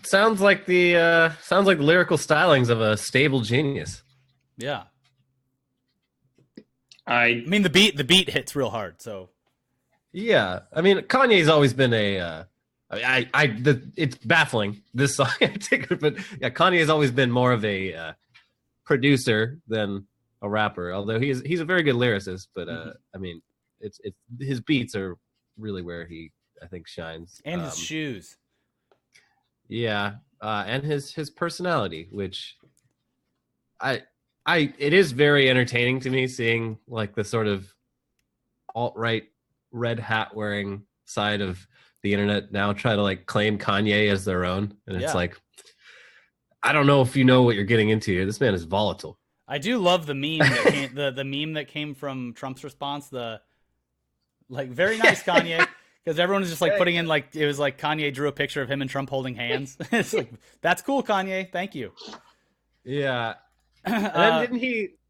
sounds like the lyrical stylings of a stable genius. Yeah. I mean, the beat hits real hard. So. Yeah, I mean, Kanye's always been it's baffling this song in particular, but yeah, Kanye has always been more of a producer than a rapper. Although he's a very good lyricist, but I mean, it's his beats are really where he I think shines. And his shoes. Yeah, and his personality, which it is very entertaining to me seeing like the sort of alt-right red hat wearing side of the internet now try to like claim Kanye as their own, and it's like, I don't know if you know what you're getting into here. This man is volatile. I do love the meme that came, the meme that came from Trump's response. The like very nice Kanye. Because everyone was just like putting in like it was like Kanye drew a picture of him and Trump holding hands. It's like, that's cool, Kanye. Thank you. Yeah. And then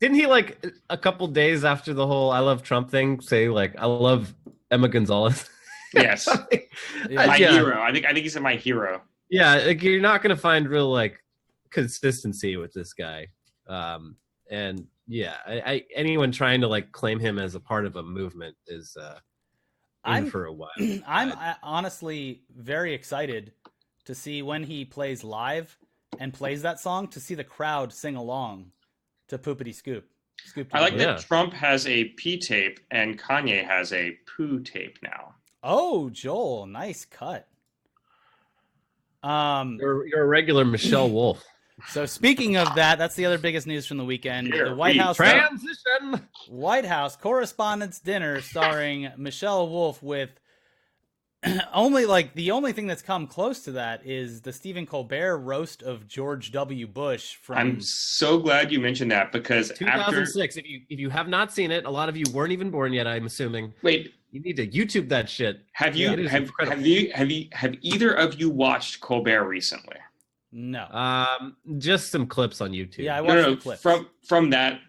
didn't he like a couple days after the whole "I love Trump" thing say like "I love Emma Gonzalez"? Yes. My hero. I think he said my hero. Yeah, like, you're not gonna find real like consistency with this guy. And yeah, anyone trying to like claim him as a part of a movement is for a while. I'm honestly very excited to see when he plays live and plays that song, to see the crowd sing along to Poopity Scoop. I like that Trump has a P tape and Kanye has a poo tape now. Oh, Joel, nice cut. You're a regular Michelle Wolf. So speaking of that, that's the other biggest news from the weekend. Here, the White House transition. White House Correspondents' Dinner starring Michelle Wolf with the only thing that's come close to that is the Stephen Colbert roast of George W. Bush from I'm so glad you mentioned that because 2006. If you have not seen it, a lot of you weren't even born yet, I'm assuming. Wait, you need to YouTube that shit. Have either of you watched Colbert recently? No. Just some clips on YouTube. Yeah, I watched the clips. From that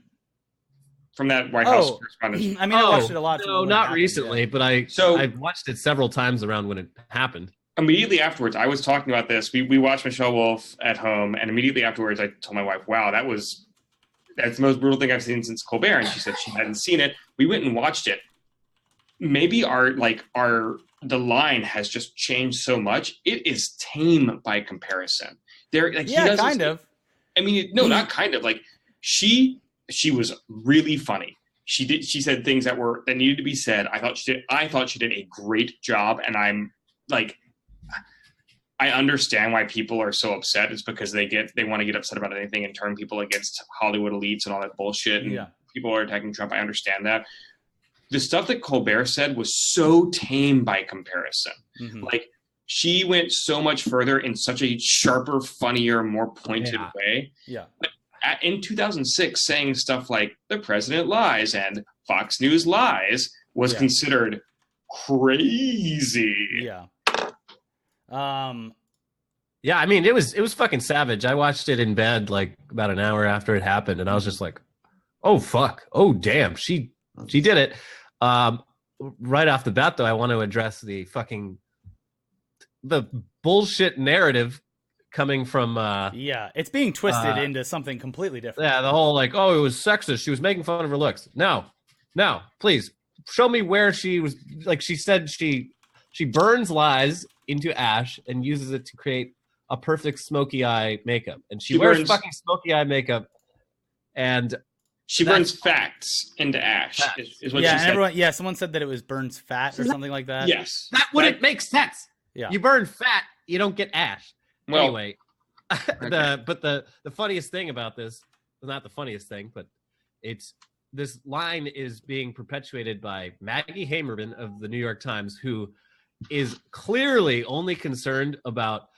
from that White House Oh, correspondence. I mean, I watched it a lot. No, when it not happened, recently, yeah. but I've watched it several times around when it happened. Immediately afterwards, I was talking about this. We watched Michelle Wolf at home, and immediately afterwards, I told my wife, "Wow, that's the most brutal thing I've seen since Colbert." And she said she hadn't seen it. We went and watched it. Maybe the line has just changed so much. It is tame by comparison. Yeah, kind of. I mean, no, not kind of. Like she was really funny. She said things that needed to be said. I thought she did a great job, and I'm like, I understand why people are so upset. It's because they want to get upset about anything and turn people against Hollywood elites and all that bullshit. And people are attacking Trump. I understand that. The stuff that Colbert said was so tame by comparison. Mm-hmm. Like she went so much further in such a sharper, funnier, more pointed way. Yeah. But in 2006, saying stuff like the president lies and Fox News lies was considered crazy. Yeah. Yeah, I mean, it was fucking savage. I watched it in bed like about an hour after it happened, and I was just like, "Oh fuck! Oh damn! She did it." Right off the bat, though, I want to address the bullshit narrative coming from. It's being twisted into something completely different. Yeah, the whole like, oh, it was sexist. She was making fun of her looks. No, please show me where she was. Like she said, she burns lies into ash and uses it to create a perfect smoky eye makeup, and she wears fucking smoky eye makeup, and she burns facts into ash. Is what she said. Someone said that it was burns fat or something like that. Yes, that wouldn't make sense. Yeah, you burn fat, you don't get ash. Well, anyway, but the funniest thing about this, well, not the funniest thing, but this line is being perpetuated by Maggie Hamerman of the New York Times, who is clearly only concerned about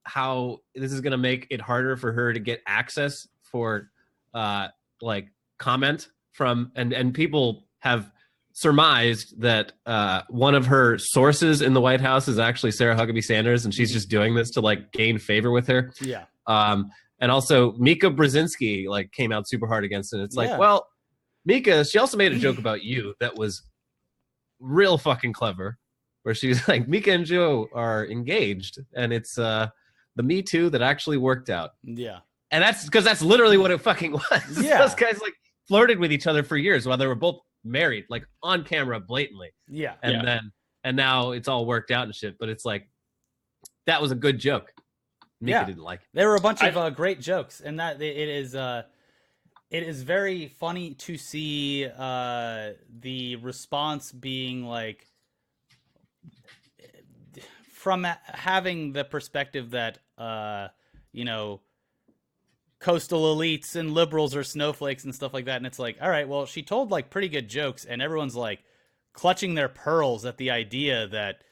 how this is going to make it harder for her to get access for like comment from and people have surmised that one of her sources in the White House is actually Sarah Huckabee Sanders, and she's just doing this to like gain favor with her. Yeah. And also Mika Brzezinski like came out super hard against it. It's like, well, Mika, she also made a joke about you that was real fucking clever, where she's like, Mika and Joe are engaged, and it's the Me Too that actually worked out. Yeah. And that's because that's literally what it fucking was. Yeah. Those guys like flirted with each other for years while they were both married, like on camera blatantly. Yeah. And now it's all worked out and shit. But it's like, that was a good joke. Mika didn't like it. There were a bunch of great jokes, and that it is very funny to see the response being like, from having the perspective that coastal elites and liberals are snowflakes and stuff like that, and it's like, all right, well, she told like pretty good jokes, and everyone's like clutching their pearls at the idea that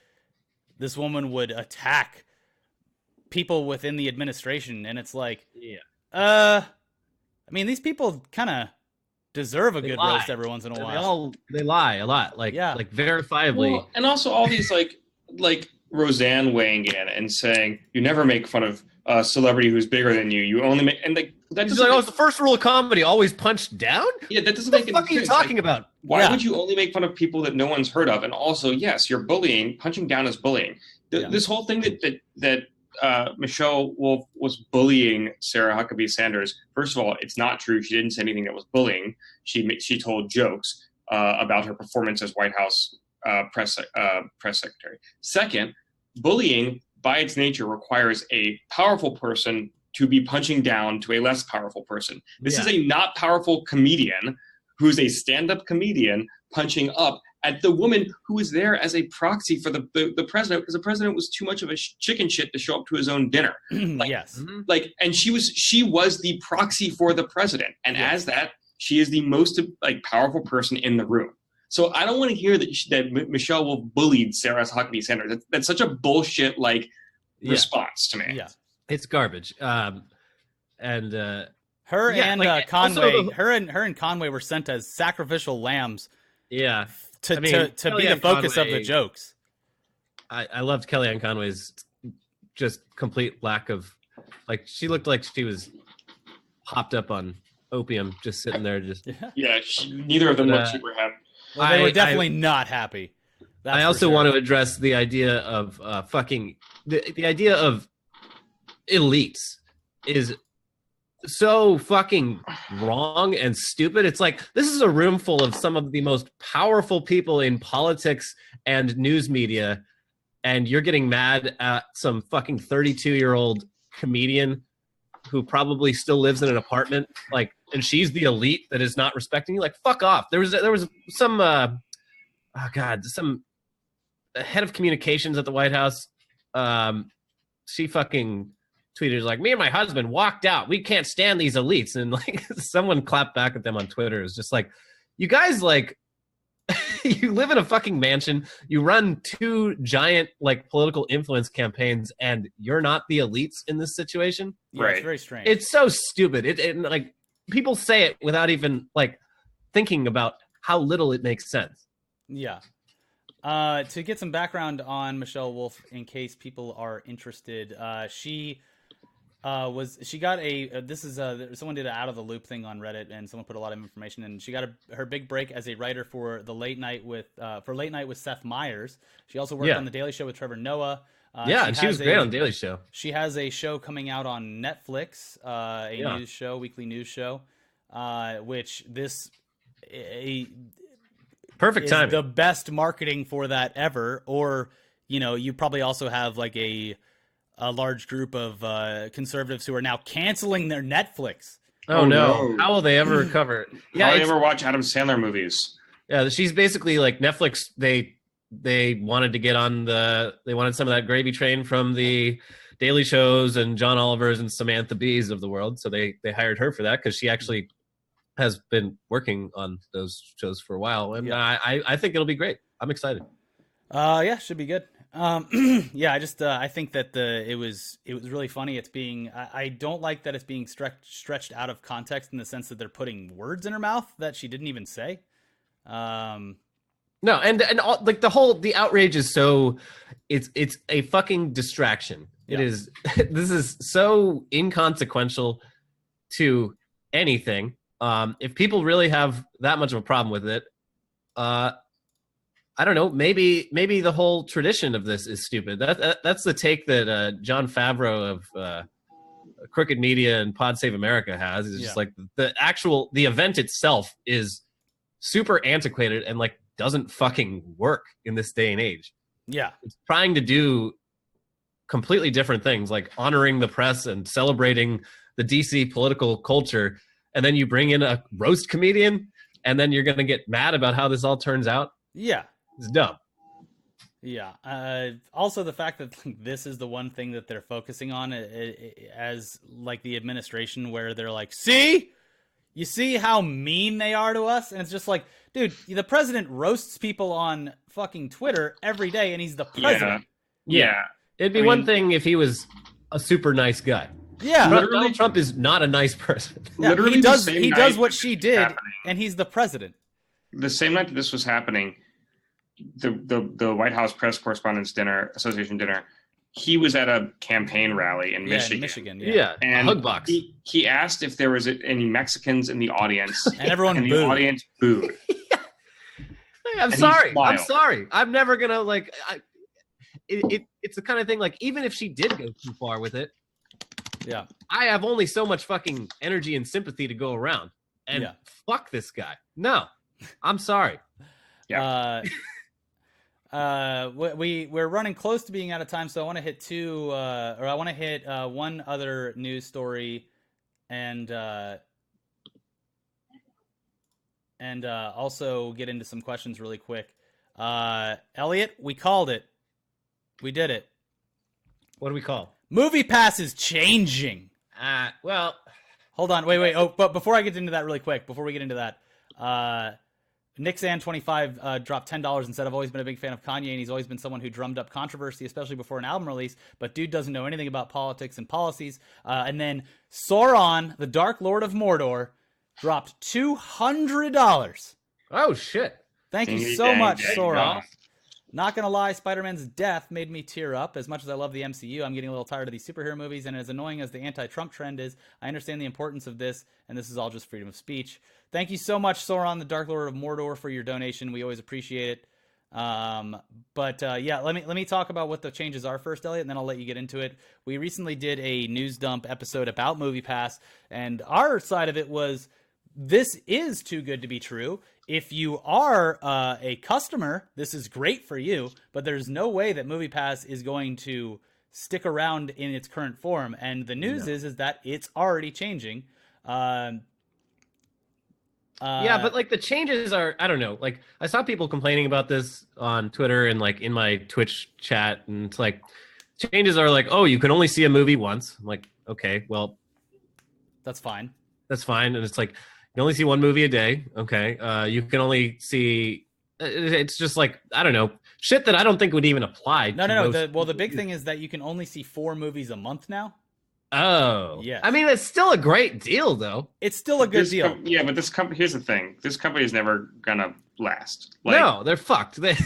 this woman would attack people within the administration, and it's like, I mean, these people kind of deserve a good roast every once in a while. They lie a lot, like verifiably. Well, and also all these like Roseanne weighing in and saying, you never make fun of a celebrity who's bigger than you. You only make, and like that doesn't. It's the first rule of comedy: always punch down. Yeah, that doesn't make any sense. What the fuck are you talking about? Why would you only make fun of people that no one's heard of? And also, yes, you're bullying. Punching down is bullying. This whole thing that Michelle Wolf was bullying Sarah Huckabee Sanders. First of all, it's not true. She didn't say anything that was bullying. She told jokes about her performance as White House press secretary. Second, bullying by its nature requires a powerful person to be punching down to a less powerful person. This is a not powerful comedian who's a stand-up comedian punching up at the woman who was there as a proxy for the president, because the president was too much of a chicken shit to show up to his own dinner. And she was the proxy for the president, and as that, she is the most like powerful person in the room. So I don't want to hear that Michelle Wolf bullied Sarah Huckabee Sanders. That's such a bullshit response to me. Yeah, it's garbage. Her and Conway, her and Conway were sent as sacrificial lambs. Yeah. To be the focus of the jokes. I loved Kellyanne Conway's just complete lack of, like, she looked like she was hopped up on opium, just sitting there, just. Yeah. Yeah, neither of them But, look super happy. Well, they were I- definitely not happy. That's I for also sure. want to address the idea of the idea of elites is so fucking wrong and stupid. It's like this is a room full of some of the most powerful people in politics and news media, and you're getting mad at some fucking 32-year-old comedian who probably still lives in an apartment, like, and she's the elite that is not respecting you. Like, fuck off. There was some some head of communications at the White House. She fucking tweeted like, "Me and my husband walked out. We can't stand these elites." And like, someone clapped back at them on Twitter. It was just like, you guys, like, you live in a fucking mansion. You run 2 giant like political influence campaigns, and you're not the elites in this situation. Yeah, Right. It's very strange. It's so stupid. It like people say it without even like thinking about how little it makes sense. Yeah. To get some background on Michelle Wolf, in case people are interested, she got a someone did an out of the loop thing on Reddit, and someone put a lot of information in. She got her big break as a writer for the Late Night with Seth Meyers. She also worked on the Daily Show with Trevor Noah. And she was great on Daily Show. She has a show coming out on Netflix, news show, weekly news show, which Perfect timing. the best marketing for that ever. Or, you probably also have like a large group of conservatives who are now canceling their Netflix. Oh no. How will they ever recover it? How do you ever watch Adam Sandler movies? Yeah, she's basically like Netflix. They wanted to get on they wanted some of that gravy train from the Daily Shows and John Oliver's and Samantha Bee's of the world. So they hired her for that because she actually has been working on those shows for a while, and I think it'll be great. I'm excited. Yeah, should be good. Yeah, I think that it was really funny. It's being I don't like that it's being stretched out of context in the sense that they're putting words in her mouth that she didn't even say. No, and all, like the outrage is so it's a fucking distraction. Yeah. It is. This is so inconsequential to anything. If people really have that much of a problem with it, I don't know. Maybe the whole tradition of this is stupid. That's the take that John Favreau of Crooked Media and Pod Save America has. It's just like the event itself is super antiquated and like doesn't fucking work in this day and age. Yeah, it's trying to do completely different things, like honoring the press and celebrating the DC political culture. And then you bring in a roast comedian, and then you're going to get mad about how this all turns out. Yeah. It's dumb. Yeah. Also, the fact that this is the one thing that they're focusing on as like the administration, where they're like, you see how mean they are to us? And it's just like, dude, the president roasts people on fucking Twitter every day, and he's the president. Yeah. It'd be one thing if he was a super nice guy. Yeah, Donald Trump is not a nice person. Yeah, literally he does what she did, and he's the president. The same night that this was happening, the White House Press Correspondents' Association dinner, he was at a campaign rally in Michigan. And hug box. He asked if there was any Mexicans in the audience, and everyone and booed. The audience booed. I'm sorry. I'm never gonna like. It's the kind of thing like, even if she did go too far with it. Yeah, I have only so much fucking energy and sympathy to go around, and fuck this guy. No, I'm sorry. Yeah. We're running close to being out of time, so I want to hit one other news story, and also get into some questions really quick. Elliot, we called it. We did it. What do we call? Movie Pass is changing. Well, hold on. Wait. Oh, but before I get into that really quick, Nixan25 dropped $10 and said, I've always been a big fan of Kanye, and he's always been someone who drummed up controversy, especially before an album release, but dude doesn't know anything about politics and policies. And then Sauron, the Dark Lord of Mordor, dropped $200. Oh, shit. Thank you so much, Sauron. Not gonna lie, Spider-Man's death made me tear up. As much as I love the MCU, I'm getting a little tired of these superhero movies, and as annoying as the anti-Trump trend is, I understand the importance of this, and this is all just freedom of speech. Thank you so much, Sauron, the Dark Lord of Mordor, for your donation. We always appreciate it. Yeah, let me talk about what the changes are first, Elliot, and then I'll let you get into it. We recently did a news dump episode about MoviePass, and our side of it was, this is too good to be true. If you are a customer, this is great for you, but there's no way that MoviePass is going to stick around in its current form. And the news is that it's already changing. Yeah, but like the changes are, I don't know. Like I saw people complaining about this on Twitter and like in my Twitch chat, and it's like changes are like, oh, you can only see a movie once. I'm like, okay, well, that's fine. That's fine. And it's like, you only see one movie a day. Okay. You can only see, it's just like, I don't know, shit that I don't think would even apply. No. The big thing is that you can only see 4 movies a month now. Oh. Yeah. I mean, it's still a great deal, though. It's still a good deal. But this company, here's the thing. This company is never going to last. Like, no, they're fucked. The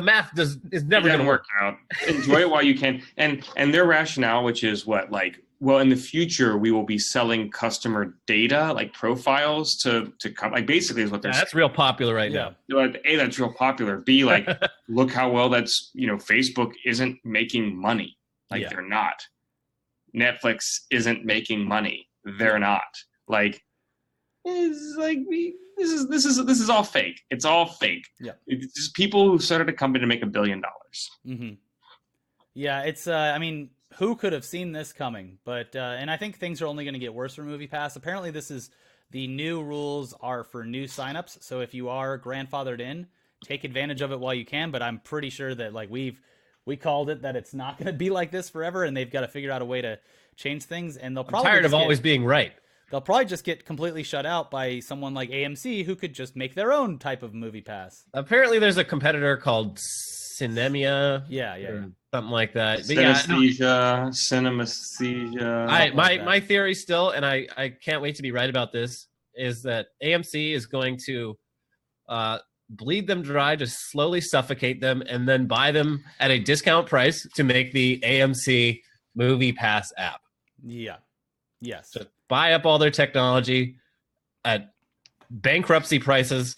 math is never going to work out. Enjoy it while you can. And their rationale, which is what, like, well, in the future, we will be selling customer data, like profiles, to come. Like, basically, is what they're saying. That's real popular right now. A, that's real popular. B, like, look how well that's, Facebook isn't making money. Like, they're not. Netflix isn't making money. They're not. Like, it's like this is all fake. It's all fake. Yeah. It's just people who started a company to make $1 billion. Mm-hmm. Yeah, it's. I mean, who could have seen this coming? But and I think things are only going to get worse for MoviePass. Apparently, the new rules are for new signups. So if you are grandfathered in, take advantage of it while you can. But I'm pretty sure that like we called it, that it's not going to be like this forever, and they've got to figure out a way to change things. And they'll probably tired of always being right. They'll probably just get completely shut out by someone like AMC, who could just make their own type of MoviePass. Apparently, there's a competitor called Cinemia. Yeah. Something like that. Cinemasthesia. My theory still, and I can't wait to be right about this, is that AMC is going to bleed them dry, just slowly suffocate them, and then buy them at a discount price to make the AMC MoviePass app. Yeah. Yes. Just buy up all their technology at bankruptcy prices,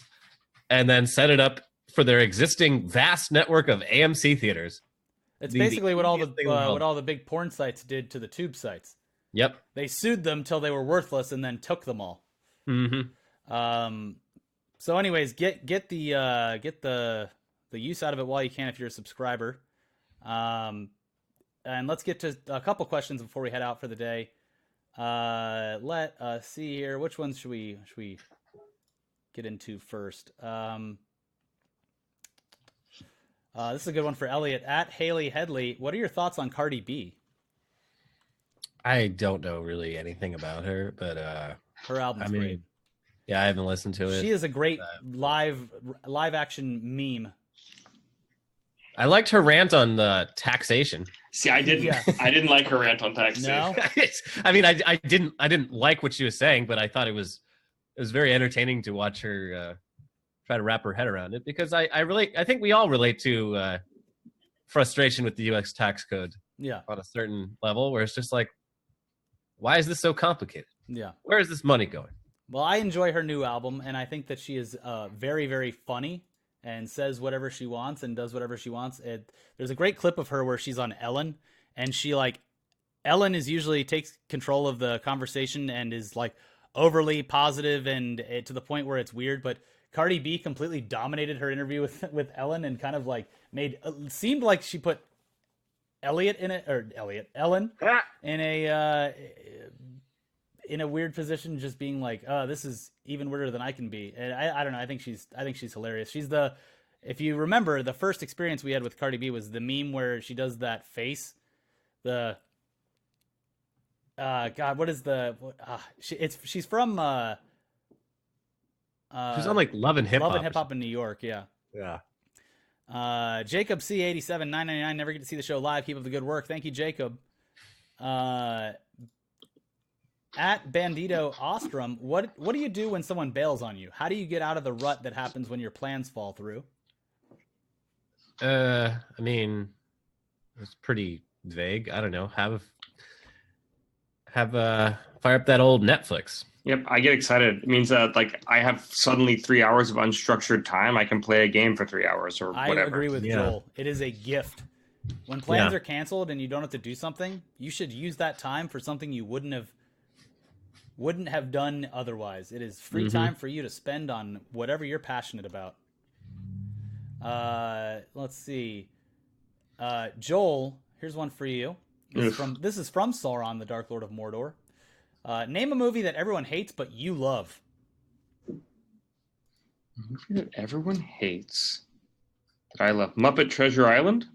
and then set it up for their existing vast network of AMC theaters. It's basically what all the big porn sites did to the tube sites. Yep. They sued them till they were worthless and then took them all. Mm-hmm. So anyways, get the use out of it while you can if you're a subscriber. And let's get to a couple questions before we head out for the day. Let us see here. Which ones should we get into first? This is a good one for Elliot. At Haley Headley, what are your thoughts on Cardi B? I don't know really anything about her, but her album's great. Yeah, I haven't listened to it. She is a great live action meme. I liked her rant on the taxation. See, I didn't. Yeah. I didn't like her rant on taxation. No? I mean, I didn't like what she was saying, but I thought it was very entertaining to watch her try to wrap her head around it, because I think we all relate to frustration with the U.S. tax code. Yeah. On a certain level, where it's just like, why is this so complicated? Yeah. Where is this money going? Well, I enjoy her new album, and I think that she is very, very funny and says whatever she wants and does whatever she wants. There's a great clip of her where she's on Ellen, and Ellen is usually takes control of the conversation and is like overly positive and to the point where it's weird, but Cardi B completely dominated her interview with Ellen and kind of like seemed like she put Ellen in a weird position, just being like, oh, this is even weirder than I can be. And I don't know. I think she's hilarious. If you remember, the first experience we had with Cardi B was the meme where she does that face. God, what is she's from, she's on like Love and Hip Hop in New York. Yeah. Yeah. Jacob C87 999. Never get to see the show live. Keep up the good work. Thank you, Jacob. At Bandito Ostrom, what do you do when someone bails on you? How do you get out of the rut that happens when your plans fall through? I mean, it's pretty vague. I don't know. Fire up that old Netflix. Yep, I get excited. It means that like I have suddenly 3 hours of unstructured time. I can play a game for 3 hours or I whatever. agree with Yeah. Joel. It is a gift. When plans Yeah. are canceled and you don't have to do something, you should use that time for something you wouldn't have done otherwise. It is free time for you to spend on whatever you're passionate about. Let's see. Joel, here's one for you. This is from Sauron, the Dark Lord of Mordor. Name a movie that everyone hates but you love. A movie that everyone hates that I love. Muppet Treasure Island.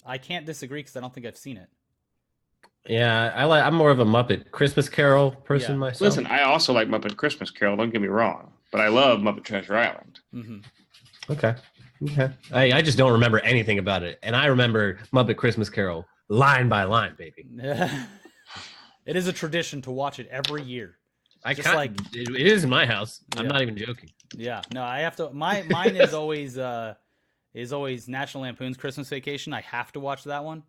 I can't disagree because I don't think I've seen it. Yeah, I'm more of a Muppet Christmas Carol person Yeah. myself. Listen, I also like Muppet Christmas Carol. Don't get me wrong, but I love Muppet Treasure Island. Mm-hmm. Okay. I just don't remember anything about it, and I remember Muppet Christmas Carol line by line, baby. It is a tradition to watch it every year. It is in my house. I'm Yeah. not even joking. Yeah, no, I have to. Mine is always National Lampoon's Christmas Vacation. I have to watch that one.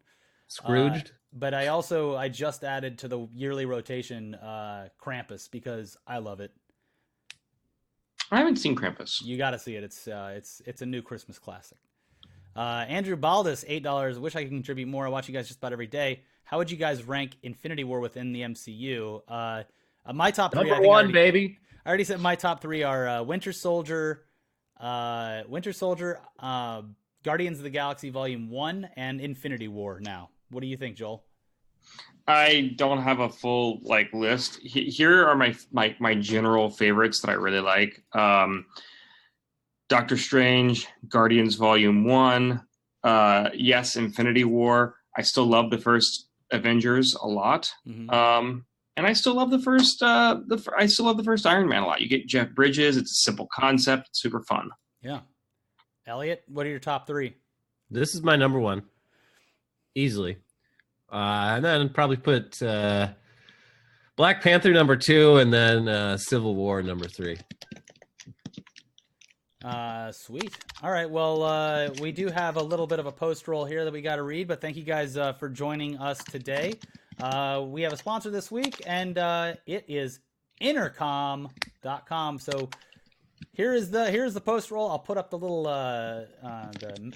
Scrooged. But I just added to the yearly rotation Krampus because I love it. I haven't seen Krampus. You got to see it. It's a new Christmas classic. Andrew Baldus, $8. Wish I could contribute more. I watch you guys just about every day. How would you guys rank Infinity War within the MCU? My top three. Number one, baby. I already said my top three are Winter Soldier, Guardians of the Galaxy Volume 1, and Infinity War now. What do you think, Joel? I don't have a full list. Here are my general favorites that I really like. Doctor Strange, Guardians Volume 1. Yes, Infinity War. I still love the first Avengers a lot. Mm-hmm. And I still love the first Iron Man a lot. You get Jeff Bridges. It's a simple concept. It's super fun. Yeah. Elliot, what are your top three? This is my number one, easily. And then probably put Black Panther number 2, and then Civil War number 3. Sweet. All right. Well, we do have a little bit of a post roll here that we got to read, but thank you guys for joining us today. We have a sponsor this week, and it is intercom.com. So here's the post roll. I'll put up the little the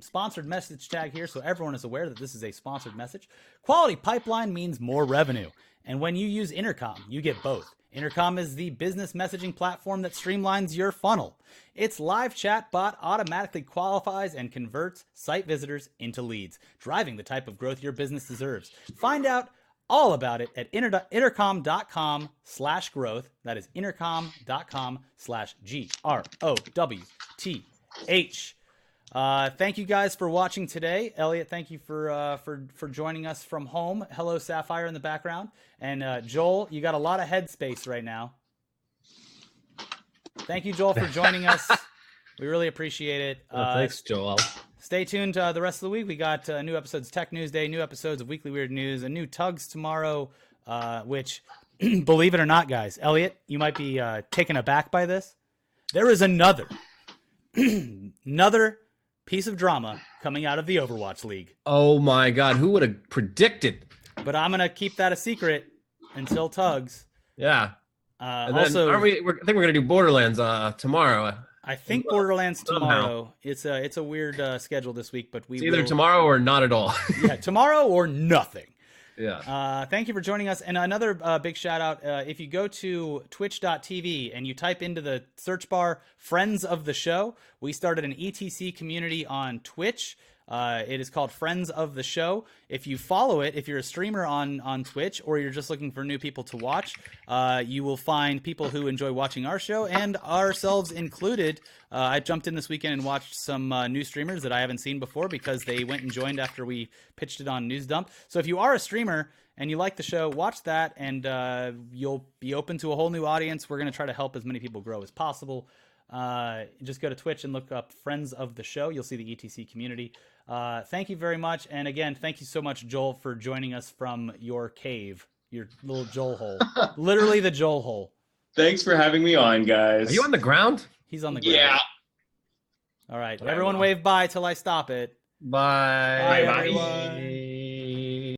sponsored message tag here so everyone is aware that this is a sponsored message. Quality pipeline means more revenue, and when you use Intercom, you get both. Intercom is the business messaging platform that streamlines your funnel. Its live chat bot automatically qualifies and converts site visitors into leads, driving the type of growth your business deserves. Find out all about it at intercom.com/growth. That is intercom.com/GROWTH. Thank you guys for watching today. Elliot, thank you for joining us from home. Hello, Sapphire in the background. And Joel, you got a lot of headspace right now. Thank you, Joel, for joining us. We really appreciate it. Thanks, Joel. Stay tuned the rest of the week. We got new episodes of Tech News Day, new episodes of Weekly Weird News, a new Tugs tomorrow, which, believe it or not, guys, Elliot, you might be taken aback by this. There is another piece of drama coming out of the Overwatch League. Oh my God, who would have predicted? But I'm gonna keep that a secret until Tugs. Yeah. And also, then I think we're gonna do Borderlands tomorrow. I think Borderlands tomorrow. It's a weird schedule this week, but It's either tomorrow or not at all. Yeah, tomorrow or nothing. Yeah. Thank you for joining us. And another big shout out. If you go to twitch.tv and you type into the search bar Friends of the Show, we started an ETC community on Twitch. It is called Friends of the Show. If you follow it, if you're a streamer on Twitch or you're just looking for new people to watch, you will find people who enjoy watching our show and ourselves included. I jumped in this weekend and watched some new streamers that I haven't seen before because they went and joined after we pitched it on News Dump. So if you are a streamer and you like the show, watch that and you'll be open to a whole new audience. We're going to try to help as many people grow as possible. Just go to Twitch and look up Friends of the Show. You'll see the ETC community. Thank you very much. And again, thank you so much, Joel, for joining us from your cave, your little Joel hole. Literally the Joel hole. Thanks for having me on, guys. Are you on the ground? He's on the ground. Yeah. All right, But I everyone will. wave bye till I stop it. Bye. Bye, Bye. everyone.